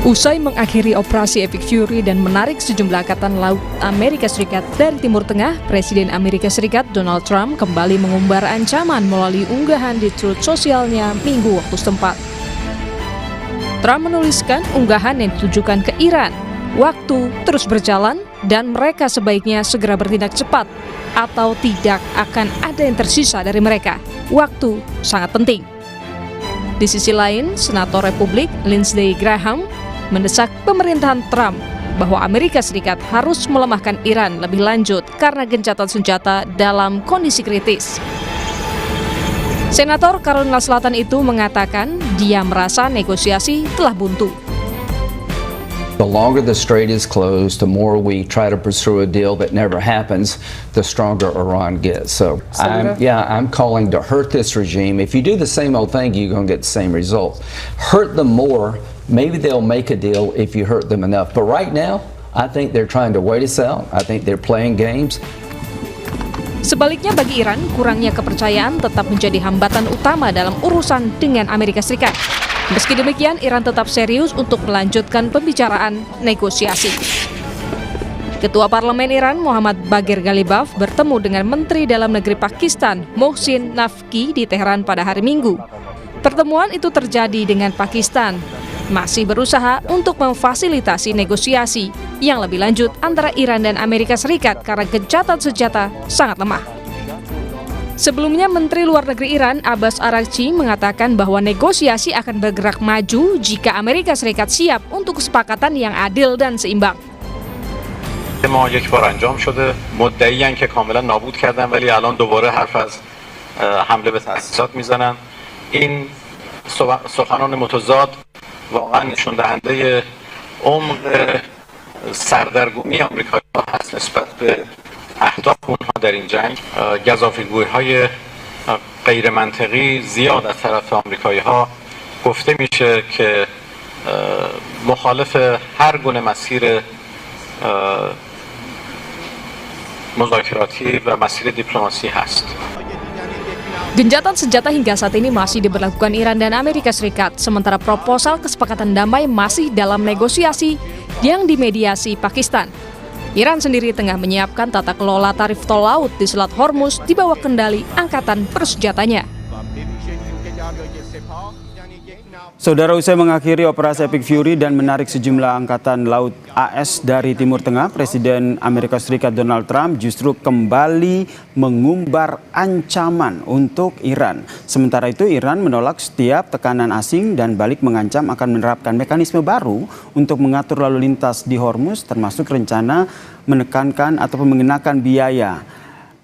Usai mengakhiri operasi Epic Fury dan menarik sejumlah angkatan laut Amerika Serikat dari Timur Tengah, Presiden Amerika Serikat Donald Trump kembali mengumbar ancaman melalui unggahan di Truth Socialnya Minggu waktu setempat. Trump menuliskan unggahan yang ditujukan ke Iran. Waktu terus berjalan dan mereka sebaiknya segera bertindak cepat atau tidak akan ada yang tersisa dari mereka. Waktu sangat penting. Di sisi lain, Senator Republik Lindsey Graham mendesak pemerintahan Trump bahwa Amerika Serikat harus melemahkan Iran lebih lanjut karena gencatan senjata dalam kondisi kritis. Senator Carolina Selatan itu mengatakan dia merasa negosiasi telah buntu. The longer the strait is closed, the more we try to pursue a deal that never happens, the stronger Iran gets. So I'm calling to hurt this regime. If you do the same old thing, you're going to get the same result. Hurt them more, maybe they'll make a deal if you hurt them enough. But right now, I think they're trying to wait us out. I think they're playing games. Sebaliknya bagi Iran, kurangnya kepercayaan tetap menjadi hambatan utama dalam urusan dengan Amerika Serikat. Meski demikian, Iran tetap serius untuk melanjutkan pembicaraan negosiasi. Ketua Parlemen Iran Muhammad Baghir Ghalibaf bertemu dengan Menteri Dalam Negeri Pakistan Mohsin Naqvi di Teheran pada hari Minggu. Pertemuan itu terjadi dengan Pakistan masih berusaha untuk memfasilitasi negosiasi yang lebih lanjut antara Iran dan Amerika Serikat karena gencatan senjata sangat lemah. Sebelumnya, Menteri Luar Negeri Iran Abbas Araghchi mengatakan bahwa negosiasi akan bergerak maju jika Amerika Serikat siap untuk kesepakatan yang adil dan seimbang. ما یک بار انجام شده مدعیان که کاملا نابود کردن ولی الان دوباره حرف از حمله به تأسیسات میزنن این سخنان متضاد واقعا نشون دهنده عمق سردرگمی آمریکایی‌ها هست نسبت به اهداف اونها در این جنگ. گزافه‌گویی‌های غیر منطقی زیاد از طرف آمریکایی‌ها گفته میشه که مخالف هر گونه مسیر مذاکراتی و مسیر دیپلماسی هست. Gencatan senjata hingga saat ini masih diberlakukan Iran dan Amerika Serikat, sementara proposal kesepakatan damai masih dalam negosiasi yang dimediasi Pakistan. Iran sendiri tengah menyiapkan tata kelola tarif tol laut di Selat Hormuz di bawah kendali angkatan bersenjatanya. Saudara, usai mengakhiri operasi Epic Fury dan menarik sejumlah angkatan laut AS dari Timur Tengah, Presiden Amerika Serikat Donald Trump justru kembali mengumbar ancaman untuk Iran. Sementara itu, Iran menolak setiap tekanan asing dan balik mengancam akan menerapkan mekanisme baru untuk mengatur lalu lintas di Hormuz, termasuk rencana menekankan ataupun mengenakan biaya.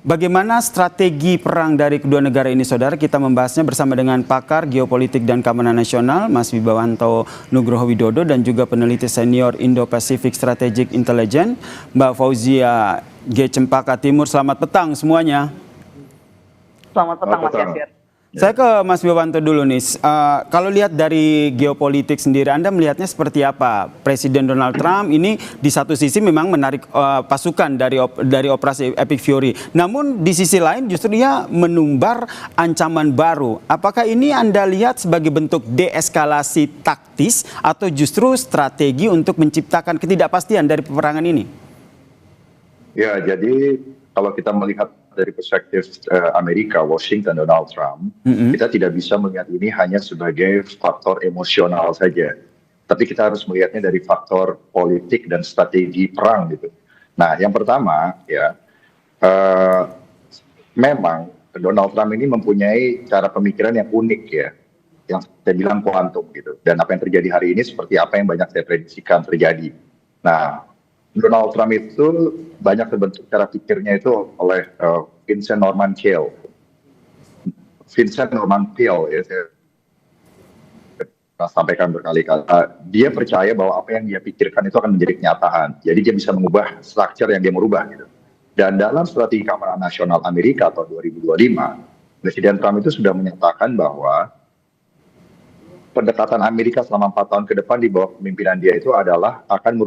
Bagaimana strategi perang dari kedua negara ini, saudara? Kita membahasnya bersama dengan pakar geopolitik dan keamanan nasional, Mas Wibawanto Nugroho Widodo, dan juga peneliti senior Indo-Pacific Strategic Intelligence, Mbak Fauzia G. Cempaka Timur. Selamat petang semuanya. Selamat petang, Mas Yasir. Saya ke Mas Wibawanto dulu nih. Kalau lihat dari geopolitik sendiri, Anda melihatnya seperti apa? Presiden Donald Trump ini di satu sisi memang menarik pasukan dari operasi Epic Fury. Namun di sisi lain justru dia menumbar ancaman baru. Apakah ini Anda lihat sebagai bentuk deeskalasi taktis atau justru strategi untuk menciptakan ketidakpastian dari peperangan ini? Ya, jadi kalau kita melihat dari perspektif Amerika, Washington, Donald Trump, kita tidak bisa melihat ini hanya sebagai faktor emosional saja. tapi kita harus melihatnya dari faktor politik dan strategi perang gitu. Nah, yang pertama ya, memang Donald Trump ini mempunyai cara pemikiran yang unik ya, yang saya bilang kuantum gitu. Dan apa yang terjadi hari ini seperti apa yang banyak saya prediksikan terjadi. Nah, Donald Trump itu banyak terbentuk cara pikirnya itu oleh Vincent Norman Peale. Vincent Norman Peale ya, saya sampaikan berkali-kali. Dia percaya bahwa apa yang dia pikirkan itu akan menjadi kenyataan. Jadi dia bisa mengubah struktur yang dia merubah gitu. Dan dalam strategi keamanan nasional Amerika tahun 2025, Presiden Trump itu sudah menyatakan bahwa pendekatan Amerika selama 4 tahun ke depan di bawah kepemimpinan dia itu adalah akan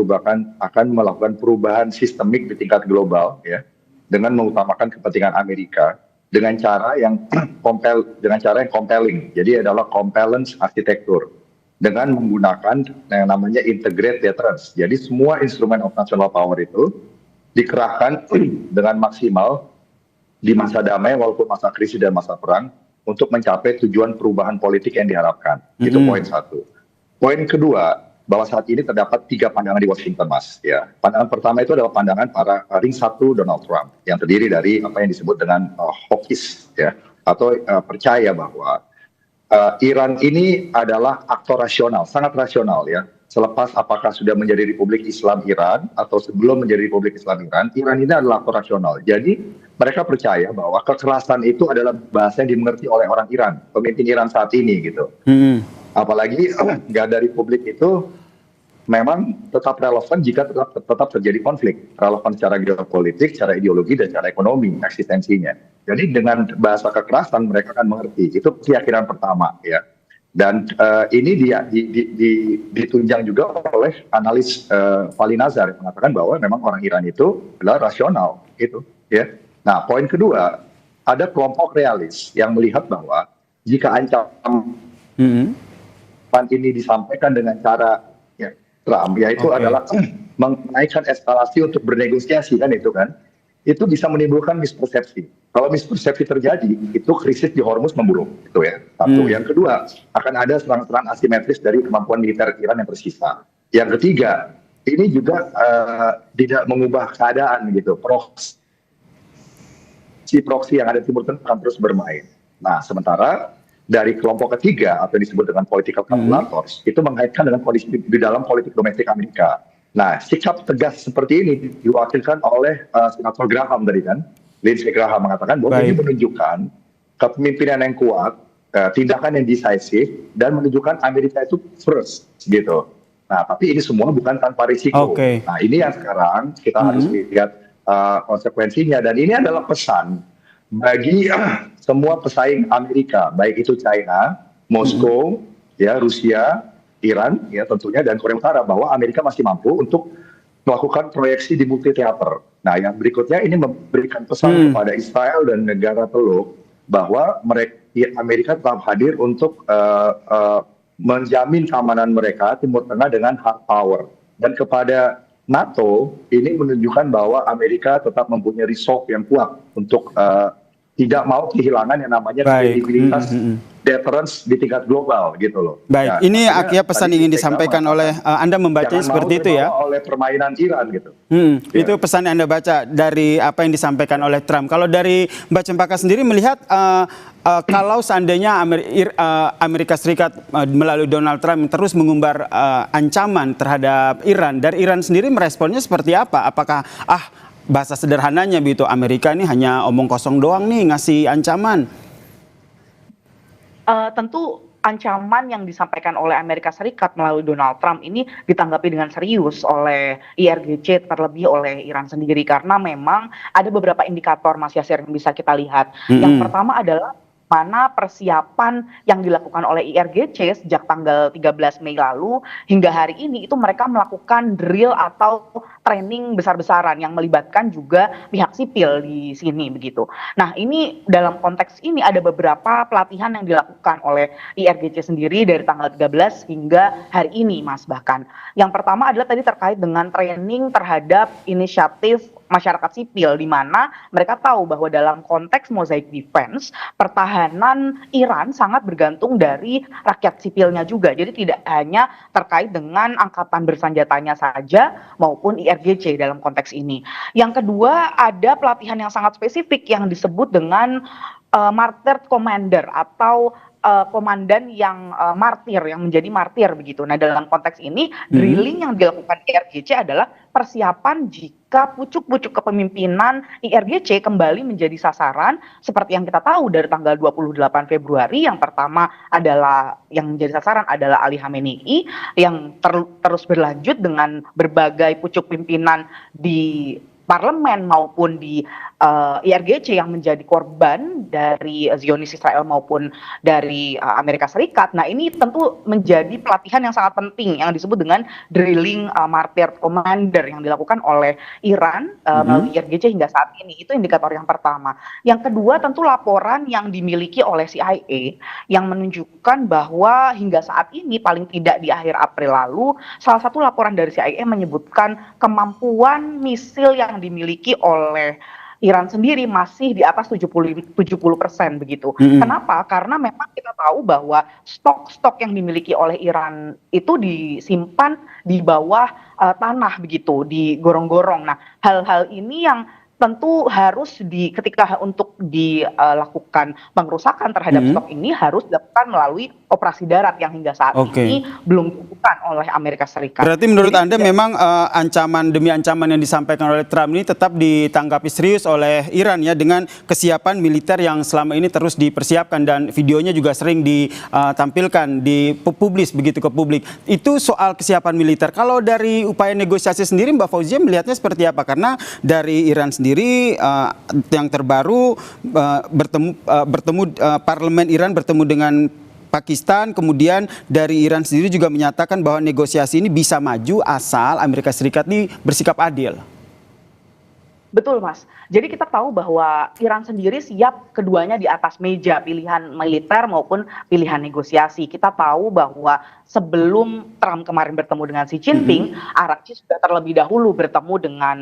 melakukan perubahan sistemik di tingkat global ya, dengan mengutamakan kepentingan Amerika dengan cara yang compelling. Jadi adalah compellence arsitektur dengan menggunakan yang namanya integrated deterrence. Jadi semua instrumen of national power itu dikerahkan dengan maksimal di masa damai walaupun masa krisis dan masa perang untuk mencapai tujuan perubahan politik yang diharapkan. Itu poin satu. Poin kedua, bahwa saat ini terdapat 3 pandangan di Washington, Mas. Ya, pandangan pertama itu adalah pandangan para ring 1 Donald Trump yang terdiri dari apa yang disebut dengan hawkish, ya, atau percaya bahwa Iran ini adalah aktor rasional, sangat rasional, ya. Selepas apakah sudah menjadi Republik Islam Iran atau sebelum menjadi Republik Islam Iran, Iran ini adalah aktor rasional. Jadi mereka percaya bahwa kekerasan itu adalah bahasa yang dimengerti oleh orang Iran, pemimpin Iran saat ini gitu. Apalagi nggak ada Republik itu memang tetap relevan jika tetap terjadi konflik, relevan secara geopolitik, secara ideologi dan secara ekonomi eksistensinya. Jadi dengan bahasa kekerasan mereka akan mengerti. Itu keyakinan pertama, ya. Dan ini ditunjang juga oleh analis Vali Nazar yang mengatakan bahwa memang orang Iran itu adalah rasional, gitu, ya. Nah, poin kedua, ada kelompok realis yang melihat bahwa jika ancaman ini disampaikan dengan cara ya, Trump, yaitu adalah menaikkan eskalasi untuk bernegosiasi kan itu bisa menimbulkan mispersepsi. Kalau mispersepsi terjadi, itu krisis di Hormuz memburuk, itu ya. Satu. Yang kedua, akan ada serangan-serangan asimetris dari kemampuan militer Iran yang tersisa. Yang ketiga, ini juga tidak mengubah keadaan gitu. Proksi yang ada di Timur Tengah akan terus bermain. Nah, sementara dari kelompok ketiga atau disebut dengan political calculators itu mengaitkan dengan kondisi di dalam politik domestik Amerika. Nah, sikap tegas seperti ini diwakilkan oleh Senator Graham tadi kan, Lindsey Graham mengatakan bahwa ini menunjukkan kepemimpinan yang kuat, tindakan yang decisive dan menunjukkan Amerika itu first gitu. Nah, tapi ini semua bukan tanpa risiko. Nah, ini yang sekarang kita harus lihat konsekuensinya, dan ini adalah pesan bagi semua pesaing Amerika, baik itu China, Moskow, ya, Rusia, Iran, ya tentunya, dan Korea Utara, bahwa Amerika masih mampu untuk melakukan proyeksi di multi teater. Nah, yang berikutnya ini memberikan pesan kepada Israel dan negara Teluk bahwa Amerika tetap hadir untuk menjamin keamanan mereka Timur Tengah dengan hard power. Dan kepada NATO ini menunjukkan bahwa Amerika tetap mempunyai resolve yang kuat untuk tidak mau kehilangan yang namanya kredibilitas deterrence di tingkat global gitu loh. Baik, ya, ini akhirnya pesan ingin disampaikan oleh Anda membacanya seperti itu ya. Oleh permainan Iran gitu. Itu pesan yang Anda baca dari apa yang disampaikan oleh Trump. Kalau dari Mbak Cempaka sendiri melihat kalau seandainya Amerika Serikat melalui Donald Trump terus mengumbar ancaman terhadap Iran, dari Iran sendiri meresponnya seperti apa? Apakah bahasa sederhananya begitu, Amerika ini hanya omong kosong doang nih ngasih ancaman? Tentu ancaman yang disampaikan oleh Amerika Serikat melalui Donald Trump ini ditanggapi dengan serius oleh IRGC, terlebih oleh Iran sendiri, karena memang ada beberapa indikator Mas Yasir yang bisa kita lihat. Yang pertama adalah mana persiapan yang dilakukan oleh IRGC sejak tanggal 13 Mei lalu hingga hari ini, itu mereka melakukan drill atau training besar-besaran yang melibatkan juga pihak sipil di sini begitu. Nah, ini dalam konteks ini ada beberapa pelatihan yang dilakukan oleh IRGC sendiri dari tanggal 13 hingga hari ini, Mas. Bahkan yang pertama adalah tadi terkait dengan training terhadap inisiatif masyarakat sipil, di mana mereka tahu bahwa dalam konteks mosaic defense, pertahanan Iran sangat bergantung dari rakyat sipilnya juga. Jadi tidak hanya terkait dengan angkatan bersenjatanya saja maupun IRGC dalam konteks ini. Yang kedua, ada pelatihan yang sangat spesifik yang disebut dengan martyr commander atau komandan yang martir, yang menjadi martir begitu. Nah, dalam konteks ini drilling yang dilakukan IRGC adalah persiapan jika pucuk-pucuk kepemimpinan IRGC kembali menjadi sasaran seperti yang kita tahu dari tanggal 28 Februari. Yang pertama adalah yang menjadi sasaran adalah Ali Khamenei, yang terus berlanjut dengan berbagai pucuk pimpinan di parlemen maupun di IRGC yang menjadi korban dari Zionis Israel maupun dari Amerika Serikat. Nah, ini tentu menjadi pelatihan yang sangat penting yang disebut dengan drilling martyr commander yang dilakukan oleh Iran melalui IRGC hingga saat ini. Itu indikator yang pertama. Yang kedua, tentu laporan yang dimiliki oleh CIA yang menunjukkan bahwa hingga saat ini paling tidak di akhir April lalu, salah satu laporan dari CIA menyebutkan kemampuan misil yang dimiliki oleh Iran sendiri masih di atas 70% begitu. Kenapa? Karena memang kita tahu bahwa stok-stok yang dimiliki oleh Iran itu disimpan di bawah tanah begitu, di gorong-gorong. Nah, hal-hal ini yang tentu harus ketika untuk dilakukan pengerusakan terhadap stok ini harus dilakukan melalui operasi darat yang hingga saat ini belum dilakukan oleh Amerika Serikat. Berarti menurut Anda memang ancaman demi ancaman yang disampaikan oleh Trump ini tetap ditanggapi serius oleh Iran ya, dengan kesiapan militer yang selama ini terus dipersiapkan dan videonya juga sering ditampilkan di publis begitu ke publik. Itu soal kesiapan militer. Kalau dari upaya negosiasi sendiri Mbak Fauzia melihatnya seperti apa? Karena dari Iran sendiri yang terbaru bertemu parlemen Iran bertemu dengan Pakistan, kemudian dari Iran sendiri juga menyatakan bahwa negosiasi ini bisa maju asal Amerika Serikat ini bersikap adil. Betul, Mas. Jadi kita tahu bahwa Iran sendiri siap keduanya di atas meja, pilihan militer maupun pilihan negosiasi. Kita tahu bahwa sebelum Trump kemarin bertemu dengan Xi Jinping, Arakci sudah terlebih dahulu bertemu dengan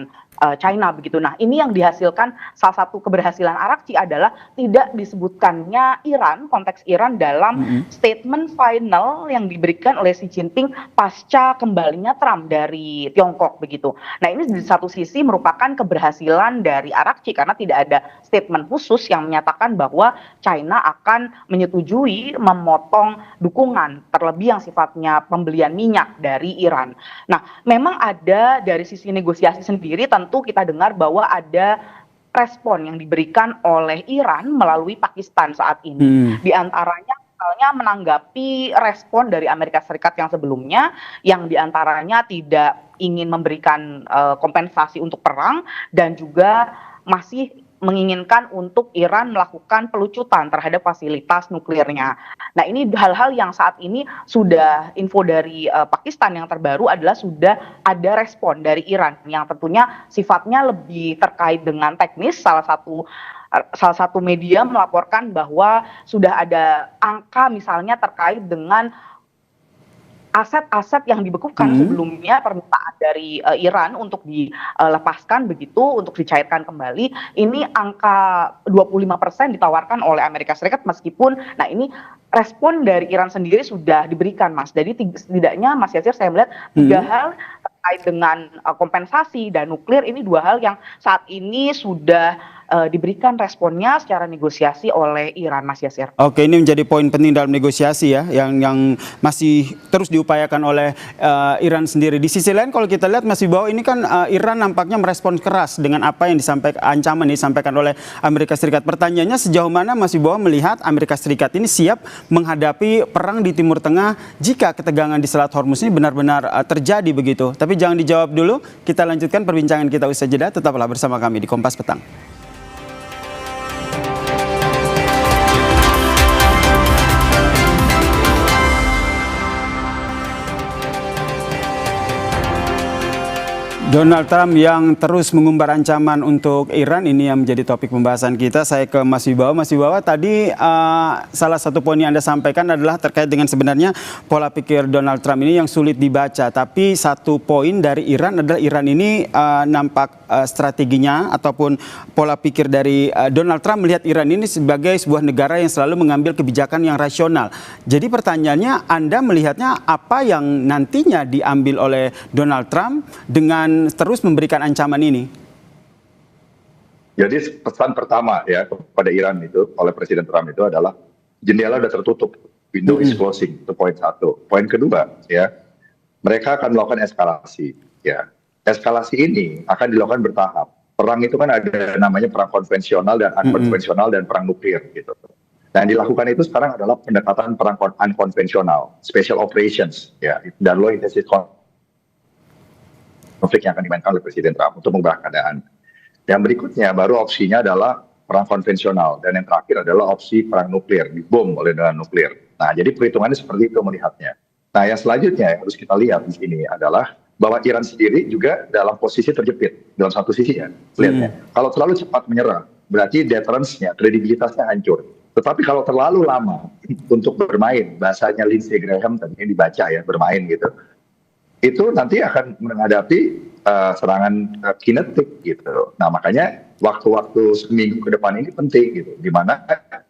China begitu. Nah, ini yang dihasilkan, salah satu keberhasilan Arakci adalah tidak disebutkannya Iran, konteks Iran dalam statement final yang diberikan oleh Xi Jinping pasca kembalinya Trump dari Tiongkok begitu. Nah, ini di satu sisi merupakan keberhasilan dari Arakci karena tidak ada statement khusus yang menyatakan bahwa China akan menyetujui memotong dukungan terlebih yang sifatnya pembelian minyak dari Iran. Nah, memang ada dari sisi negosiasi sendiri tentu kita dengar bahwa ada respon yang diberikan oleh Iran melalui Pakistan saat ini. Di antaranya misalnya menanggapi respon dari Amerika Serikat yang sebelumnya, yang diantaranya tidak ingin memberikan kompensasi untuk perang dan juga masih menginginkan untuk Iran melakukan pelucutan terhadap fasilitas nuklirnya. Nah, ini hal-hal yang saat ini sudah info dari Pakistan yang terbaru adalah sudah ada respon dari Iran yang tentunya sifatnya lebih terkait dengan teknis. Salah satu media melaporkan bahwa sudah ada angka misalnya terkait dengan aset-aset yang dibekukan sebelumnya, permintaan dari Iran untuk dilepaskan begitu, untuk dicairkan kembali. Ini angka 25% ditawarkan oleh Amerika Serikat meskipun, nah ini respon dari Iran sendiri sudah diberikan, Mas. Jadi setidaknya Mas Yasir saya melihat 3 hal terkait dengan kompensasi dan nuklir, ini 2 hal yang saat ini sudah diberikan responnya secara negosiasi oleh Iran, Mas Yasir. Oke, ini menjadi poin penting dalam negosiasi ya, yang masih terus diupayakan oleh Iran sendiri. Di sisi lain kalau kita lihat Mas Wibawa, ini kan Iran nampaknya merespon keras dengan apa yang ancaman yang disampaikan oleh Amerika Serikat. Pertanyaannya sejauh mana Mas Wibawa melihat Amerika Serikat ini siap menghadapi perang di Timur Tengah jika ketegangan di Selat Hormuz ini benar-benar terjadi begitu. Tapi jangan dijawab dulu, kita lanjutkan perbincangan kita usai jeda. Tetaplah bersama kami di Kompas Petang. Donald Trump yang terus mengumbar ancaman untuk Iran, ini yang menjadi topik pembahasan kita. Saya ke Mas Wibawa. Mas Wibawa, tadi salah satu poin yang Anda sampaikan adalah terkait dengan sebenarnya pola pikir Donald Trump ini yang sulit dibaca. Tapi satu poin dari Iran adalah Iran ini nampak strateginya ataupun pola pikir dari Donald Trump melihat Iran ini sebagai sebuah negara yang selalu mengambil kebijakan yang rasional. Jadi pertanyaannya, Anda melihatnya apa yang nantinya diambil oleh Donald Trump dengan terus memberikan ancaman ini? Jadi pesan pertama ya kepada Iran itu oleh Presiden Trump itu adalah jendela sudah tertutup, window is closing, itu poin satu. Poin kedua ya, mereka akan melakukan eskalasi ya. Eskalasi ini akan dilakukan bertahap. Perang itu kan ada namanya perang konvensional dan unkonvensional dan perang nuklir gitu. Nah, yang dilakukan itu sekarang adalah pendekatan perang unkonvensional, special operations ya, dan low intensity konflik yang akan dimainkan oleh Presiden Trump untuk mengubah keadaan. Yang berikutnya baru opsinya adalah perang konvensional, dan yang terakhir adalah opsi perang nuklir, dibom oleh dengan nuklir. Nah, jadi perhitungannya seperti itu melihatnya. Nah, yang selanjutnya yang harus kita lihat di sini adalah bahwa Iran sendiri juga dalam posisi terjepit dalam satu sisi ya. Lihatnya, kalau terlalu cepat menyerah, berarti deterrence-nya, kredibilitasnya hancur. Tetapi kalau terlalu lama untuk bermain, bahasanya Lindsey Graham tadi yang dibaca ya, bermain gitu, itu nanti akan menghadapi serangan kinetik gitu. Nah, makanya waktu-waktu seminggu ke depan ini penting gitu, di mana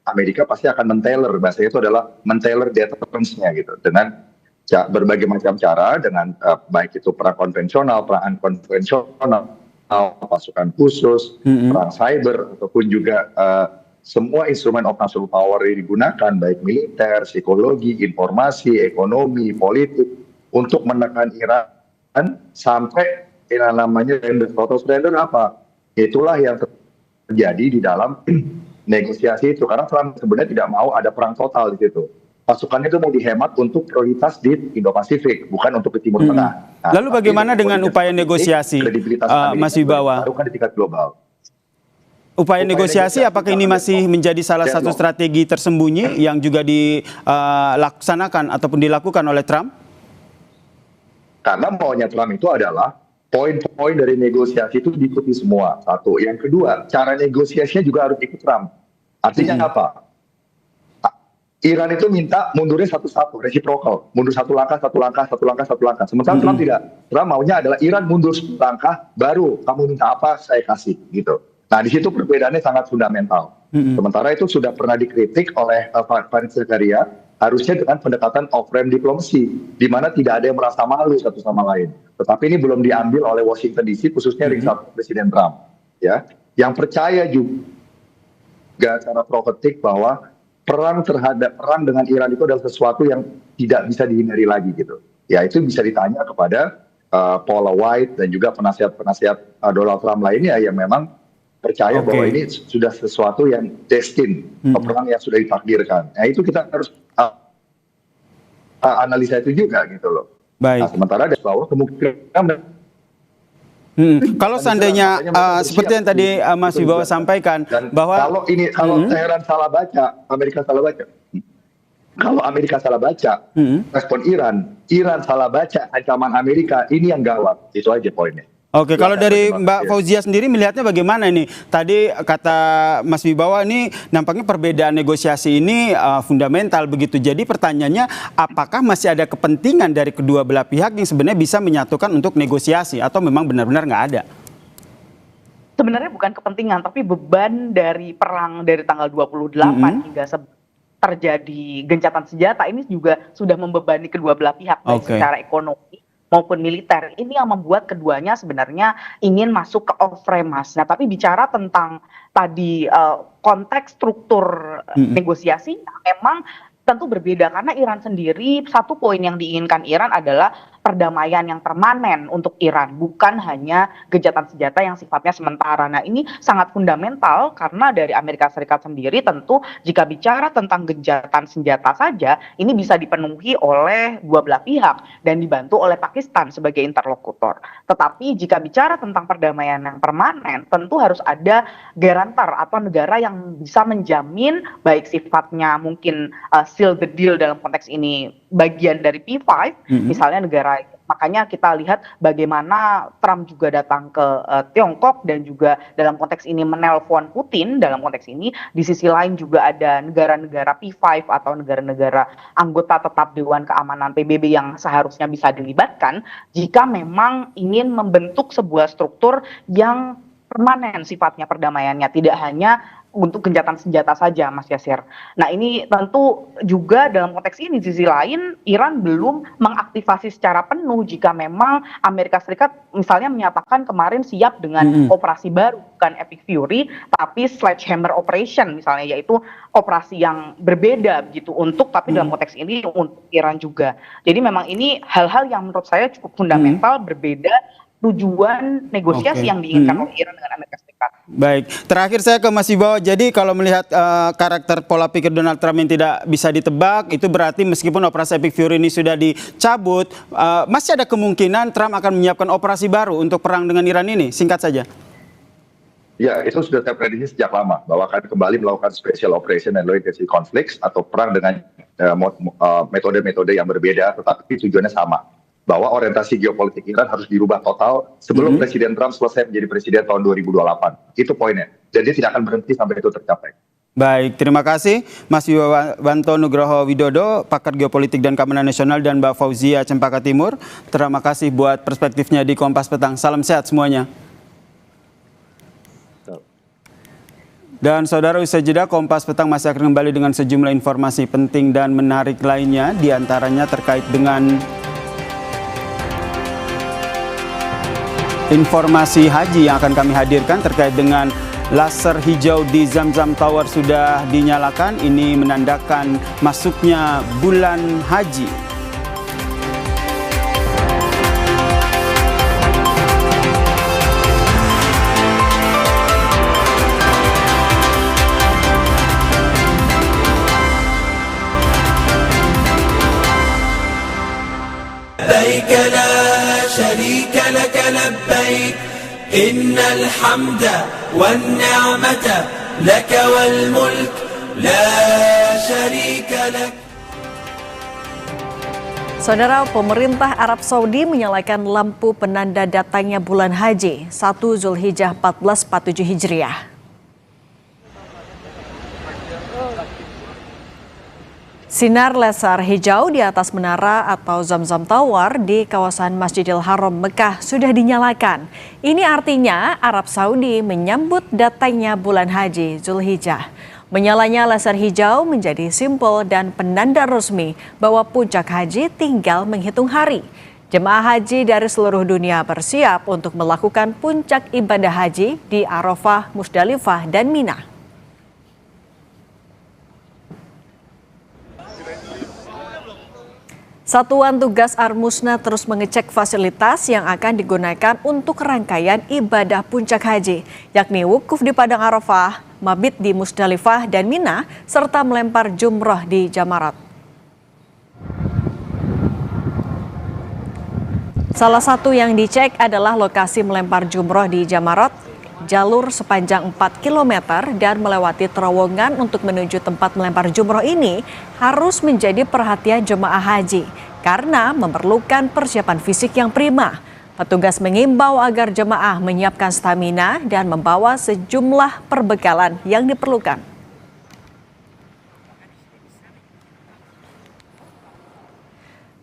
Amerika pasti akan men-tailor, bahasanya itu adalah men-tailor deterrence-nya gitu, dengan berbagai macam cara, dengan baik itu perang konvensional, perang unkonvensional, pasukan khusus, perang cyber, ataupun juga semua instrumen of national power yang digunakan, baik militer, psikologi, informasi, ekonomi, politik, untuk menekan Iran sampai yang namanya total surrender apa? Itulah yang terjadi di dalam negosiasi itu, karena Trump sebenarnya tidak mau ada perang total di situ. Pasukannya itu mau dihemat untuk prioritas di Indo-Pasifik, bukan untuk ke Timur Tengah. Nah, lalu bagaimana dengan upaya negosiasi, Mas Wibawa? Bukan di tingkat global. Upaya negosiasi apakah ini masih menjadi salah satu strategi tersembunyi yang juga dilaksanakan ataupun dilakukan oleh Trump? Karena maunya Trump itu adalah poin-poin dari negosiasi itu diikuti semua. Satu. Yang kedua, cara negosiasinya juga harus ikut Trump. Artinya apa? Iran itu minta mundurnya satu-satu, reciprocal. Mundur satu langkah, satu langkah, satu langkah, satu langkah. Sementara Trump tidak. Trump maunya adalah Iran mundur satu langkah, baru kamu minta apa, saya kasih. Gitu. Nah, di situ perbedaannya sangat fundamental. Sementara itu sudah pernah dikritik oleh Farid Zakaria, harusnya dengan pendekatan off-ramp diplomasi, di mana tidak ada yang merasa malu satu sama lain. Tetapi ini belum diambil oleh Washington DC, khususnya ring satu Presiden Trump, ya, yang percaya juga secara profetik bahwa perang dengan Iran itu adalah sesuatu yang tidak bisa dihindari lagi gitu. Ya, itu bisa ditanya kepada Paula White dan juga penasihat-penasihat Donald Trump lainnya yang memang percaya bahwa ini sudah sesuatu yang destined, perang yang sudah ditakdirkan. Nah, itu kita harus analisa itu juga gitu loh. Baik. Nah, sementara ada bahwa kemungkinan kalau seandainya seperti yang tadi Mas Wibawa sampaikan bahwa kalau Teheran salah baca, Amerika salah baca. Kalau Amerika salah baca, respon Iran salah baca ancaman Amerika, ini yang gawat. Itu aja poinnya. Oke, kalau dari Mbak Fauzia sendiri melihatnya bagaimana ini? Tadi kata Mas Wibawa ini nampaknya perbedaan negosiasi ini fundamental begitu. Jadi pertanyaannya, apakah masih ada kepentingan dari kedua belah pihak yang sebenarnya bisa menyatukan untuk negosiasi atau memang benar-benar nggak ada? Sebenarnya bukan kepentingan, tapi beban dari perang dari tanggal 28 hingga terjadi gencatan senjata ini juga sudah membebani kedua belah pihak, baik secara ekonomi maupun militer. Ini yang membuat keduanya sebenarnya ingin masuk ke off-frame, Mas. Nah, tapi bicara tentang tadi konteks struktur negosiasi, memang tentu berbeda karena Iran sendiri, satu poin yang diinginkan Iran adalah perdamaian yang permanen untuk Iran, bukan hanya gencatan senjata yang sifatnya sementara. Nah, ini sangat fundamental karena dari Amerika Serikat sendiri tentu jika bicara tentang gencatan senjata saja, ini bisa dipenuhi oleh dua belah pihak dan dibantu oleh Pakistan sebagai interlokutor. Tetapi jika bicara tentang perdamaian yang permanen, tentu harus ada garantor atau negara yang bisa menjamin baik sifatnya mungkin seal the deal dalam konteks ini bagian dari P5, misalnya negara Makanya kita lihat bagaimana Trump juga datang ke Tiongkok dan juga dalam konteks ini menelpon Putin. Dalam konteks ini di sisi lain juga ada negara-negara P5 atau negara-negara anggota tetap Dewan Keamanan PBB yang seharusnya bisa dilibatkan jika memang ingin membentuk sebuah struktur yang permanen sifatnya perdamaiannya, tidak hanya untuk gencatan senjata saja, Mas Yasir. Nah, ini tentu juga dalam konteks ini di sisi lain Iran belum mengaktifasi secara penuh jika memang Amerika Serikat misalnya menyatakan kemarin siap dengan operasi baru, bukan Epic Fury tapi Sledgehammer Operation misalnya, yaitu operasi yang berbeda gitu tapi dalam konteks ini untuk Iran juga. Jadi memang ini hal-hal yang menurut saya cukup fundamental, berbeda tujuan negosiasi yang diinginkan oleh Iran dengan Amerika Serikat. Baik, terakhir saya ke Mas Wibowo. Jadi kalau melihat karakter pola pikir Donald Trump yang tidak bisa ditebak, itu berarti meskipun operasi Epic Fury ini sudah dicabut, masih ada kemungkinan Trump akan menyiapkan operasi baru untuk perang dengan Iran ini? Singkat saja. Ya, itu sudah saya prediksi sejak lama bahwa akan kembali melakukan special operation and low intensity conflicts atau perang dengan metode-metode yang berbeda, tetapi tujuannya sama. Bahwa orientasi geopolitik Iran harus dirubah total sebelum Presiden Trump selesai menjadi presiden tahun 2028. Itu poinnya. Jadi tidak akan berhenti sampai itu tercapai. Baik, terima kasih Mas Wibowo Nugroho Widodo, pakar geopolitik dan keamanan nasional, dan Mbak Fauzia Cempaka Timur. Terima kasih buat perspektifnya di Kompas Petang. Salam sehat semuanya. Dan saudara, usai jeda Kompas Petang masih akan kembali dengan sejumlah informasi penting dan menarik lainnya, diantaranya terkait dengan informasi haji yang akan kami hadirkan terkait dengan laser hijau di Zamzam Tower sudah dinyalakan. Ini menandakan masuknya bulan haji. لبيك لا شريك لك لبيك إن الحمد والنعمة لك والملك لا شريك لك. Saudara, pemerintah Arab Saudi menyalakan lampu penanda datangnya bulan haji 1 Zulhijjah 1447 Hijriah. Sinar laser hijau di atas menara atau Zamzam Tower di kawasan Masjidil Haram Mekah sudah dinyalakan. Ini artinya Arab Saudi menyambut datangnya bulan haji Zulhijjah. Menyalanya laser hijau menjadi simbol dan penanda resmi bahwa puncak haji tinggal menghitung hari. Jemaah haji dari seluruh dunia bersiap untuk melakukan puncak ibadah haji di Arafah, Musdalifah, dan Mina. Satuan Tugas Armusna terus mengecek fasilitas yang akan digunakan untuk rangkaian ibadah puncak haji, yakni wukuf di Padang Arafah, mabit di Musdalifah dan Mina, serta melempar jumroh di Jamarat. Salah satu yang dicek adalah lokasi melempar jumroh di Jamarat, jalur sepanjang 4 km dan melewati terowongan untuk menuju tempat melempar jumroh ini harus menjadi perhatian jemaah haji karena memerlukan persiapan fisik yang prima. Petugas mengimbau agar jemaah menyiapkan stamina dan membawa sejumlah perbekalan yang diperlukan.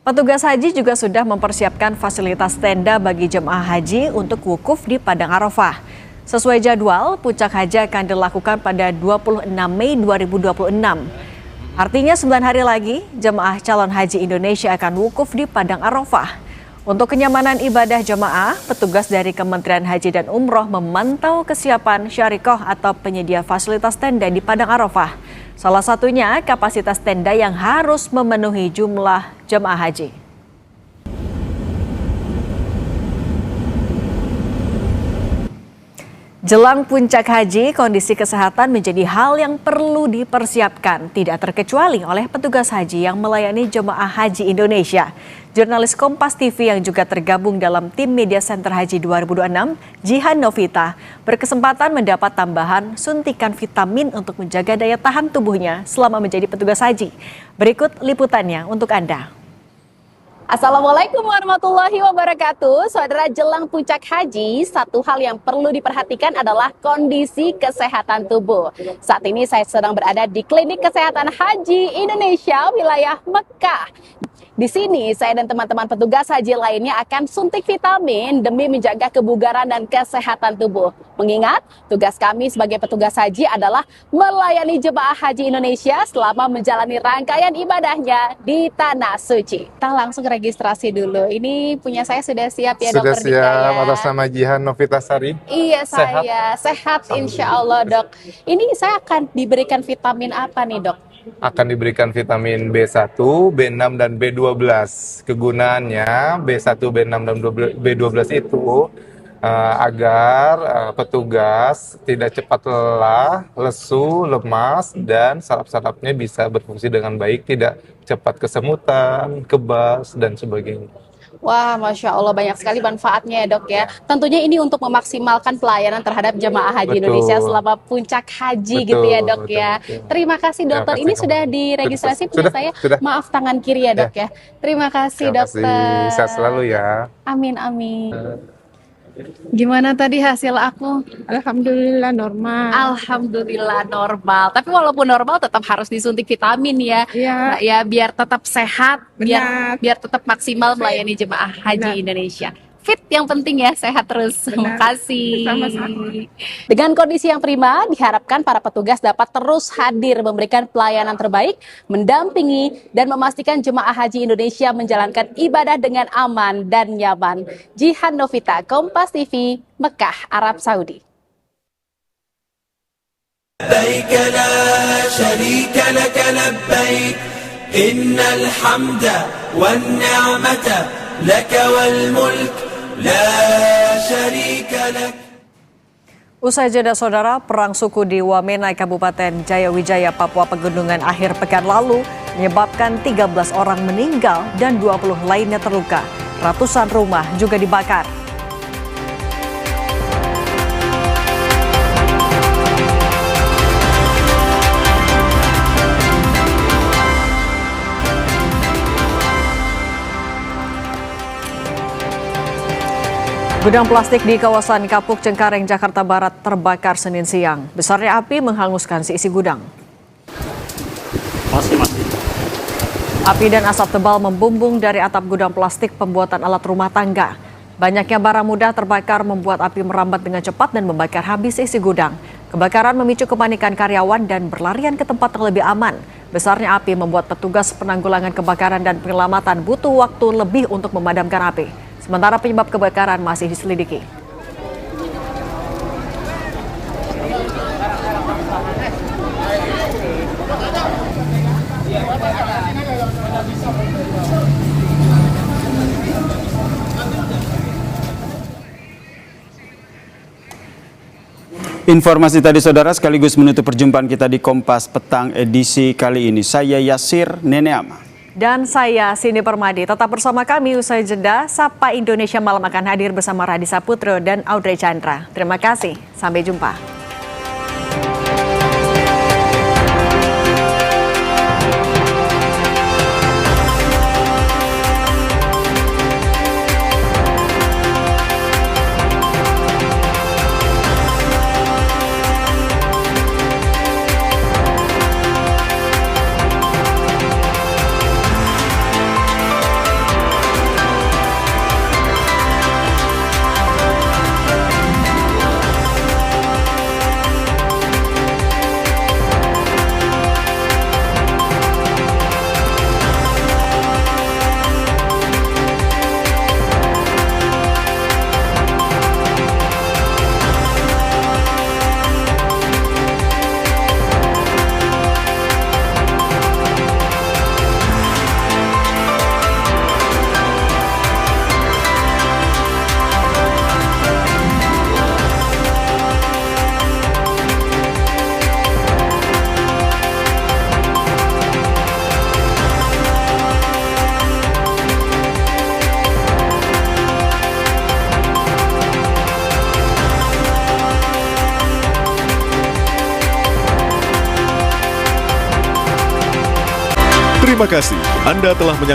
Petugas haji juga sudah mempersiapkan fasilitas tenda bagi jemaah haji untuk wukuf di Padang Arafah. Sesuai jadwal, puncak haji akan dilakukan pada 26 Mei 2026. Artinya 9 hari lagi, jemaah calon haji Indonesia akan wukuf di Padang Arafah. Untuk kenyamanan ibadah jemaah, petugas dari Kementerian Haji dan Umroh memantau kesiapan syarikoh atau penyedia fasilitas tenda di Padang Arafah. Salah satunya kapasitas tenda yang harus memenuhi jumlah jemaah haji. Jelang puncak haji, kondisi kesehatan menjadi hal yang perlu dipersiapkan, tidak terkecuali oleh petugas haji yang melayani jemaah haji Indonesia. Jurnalis Kompas TV yang juga tergabung dalam tim Media Center Haji 2026, Jihan Novita, berkesempatan mendapat tambahan suntikan vitamin untuk menjaga daya tahan tubuhnya selama menjadi petugas haji. Berikut liputannya untuk Anda. Assalamualaikum warahmatullahi wabarakatuh. Saudara, jelang puncak haji, satu hal yang perlu diperhatikan adalah kondisi kesehatan tubuh. Saat ini saya sedang berada di Klinik Kesehatan Haji Indonesia wilayah Mekah. Di sini saya dan teman-teman petugas haji lainnya akan suntik vitamin demi menjaga kebugaran dan kesehatan tubuh. Mengingat tugas kami sebagai petugas haji adalah melayani jemaah haji Indonesia selama menjalani rangkaian ibadahnya di Tanah Suci. Kita langsung registrasi dulu. Ini punya saya sudah siap ya, Sudah Dokter Dika siap, ya? atas nama Jihan Novitasari. Iya, saya sehat insya Allah, Dok. Ini saya akan diberikan vitamin apa nih, Dok? Akan diberikan vitamin B1, B6, dan B12. Kegunaannya B1, B6, dan B12 itu agar petugas tidak cepat lelah, lesu, lemas, dan saraf-sarafnya bisa berfungsi dengan baik, tidak cepat kesemutan, kebas, dan sebagainya. Wah, Masya Allah, banyak sekali manfaatnya ya, Dok ya. Tentunya ini untuk memaksimalkan pelayanan terhadap jemaah haji Indonesia selama puncak haji gitu ya, Dok ya. Terima kasih, Dokter. Ini sudah diregistrasi punya saya. Maaf, tangan kiri ya, Dok ya. Terima kasih, Dokter. Sehat selalu ya. Amin, amin. Gimana tadi hasil aku? Alhamdulillah normal. Alhamdulillah normal. Tapi walaupun normal tetap harus disuntik vitamin ya. Nah, ya biar tetap sehat, biar tetap maksimal melayani jemaah haji Indonesia. Fit yang penting ya, sehat terus. Terima kasih. Dengan kondisi yang prima, diharapkan para petugas dapat terus hadir memberikan pelayanan terbaik, mendampingi dan memastikan jemaah haji Indonesia menjalankan ibadah dengan aman dan nyaman. Jihan Novita, Kompas TV, Mekah, Arab Saudi. لبيك لا شريك لك لبيك إن الحمد والنعمة لك والملك لا شريك لك. Usai jeda saudara, perang suku di Wamena, Kabupaten Jayawijaya, Papua Pegunungan akhir pekan lalu menyebabkan 13 orang meninggal dan 20 lainnya terluka. Ratusan rumah juga dibakar. Gudang plastik di kawasan Kapuk Cengkareng, Jakarta Barat terbakar Senin siang. Besarnya api menghanguskan seisi gudang. Api dan asap tebal membumbung dari atap gudang plastik pembuatan alat rumah tangga. Banyaknya barang mudah terbakar membuat api merambat dengan cepat dan membakar habis isi gudang. Kebakaran memicu kepanikan karyawan dan berlarian ke tempat yang lebih aman. Besarnya api membuat petugas penanggulangan kebakaran dan penyelamatan butuh waktu lebih untuk memadamkan api. Sementara penyebab kebakaran masih diselidiki. Informasi tadi saudara sekaligus menutup perjumpaan kita di Kompas Petang edisi kali ini. Saya Yasir Neneama. Dan saya Cindy Permadi. Tetap bersama kami usai jeda. Sapa Indonesia Malam akan hadir bersama Radisa Putro dan Audrey Chandra. Terima kasih. Sampai jumpa. Terima kasih Anda telah menyaksikan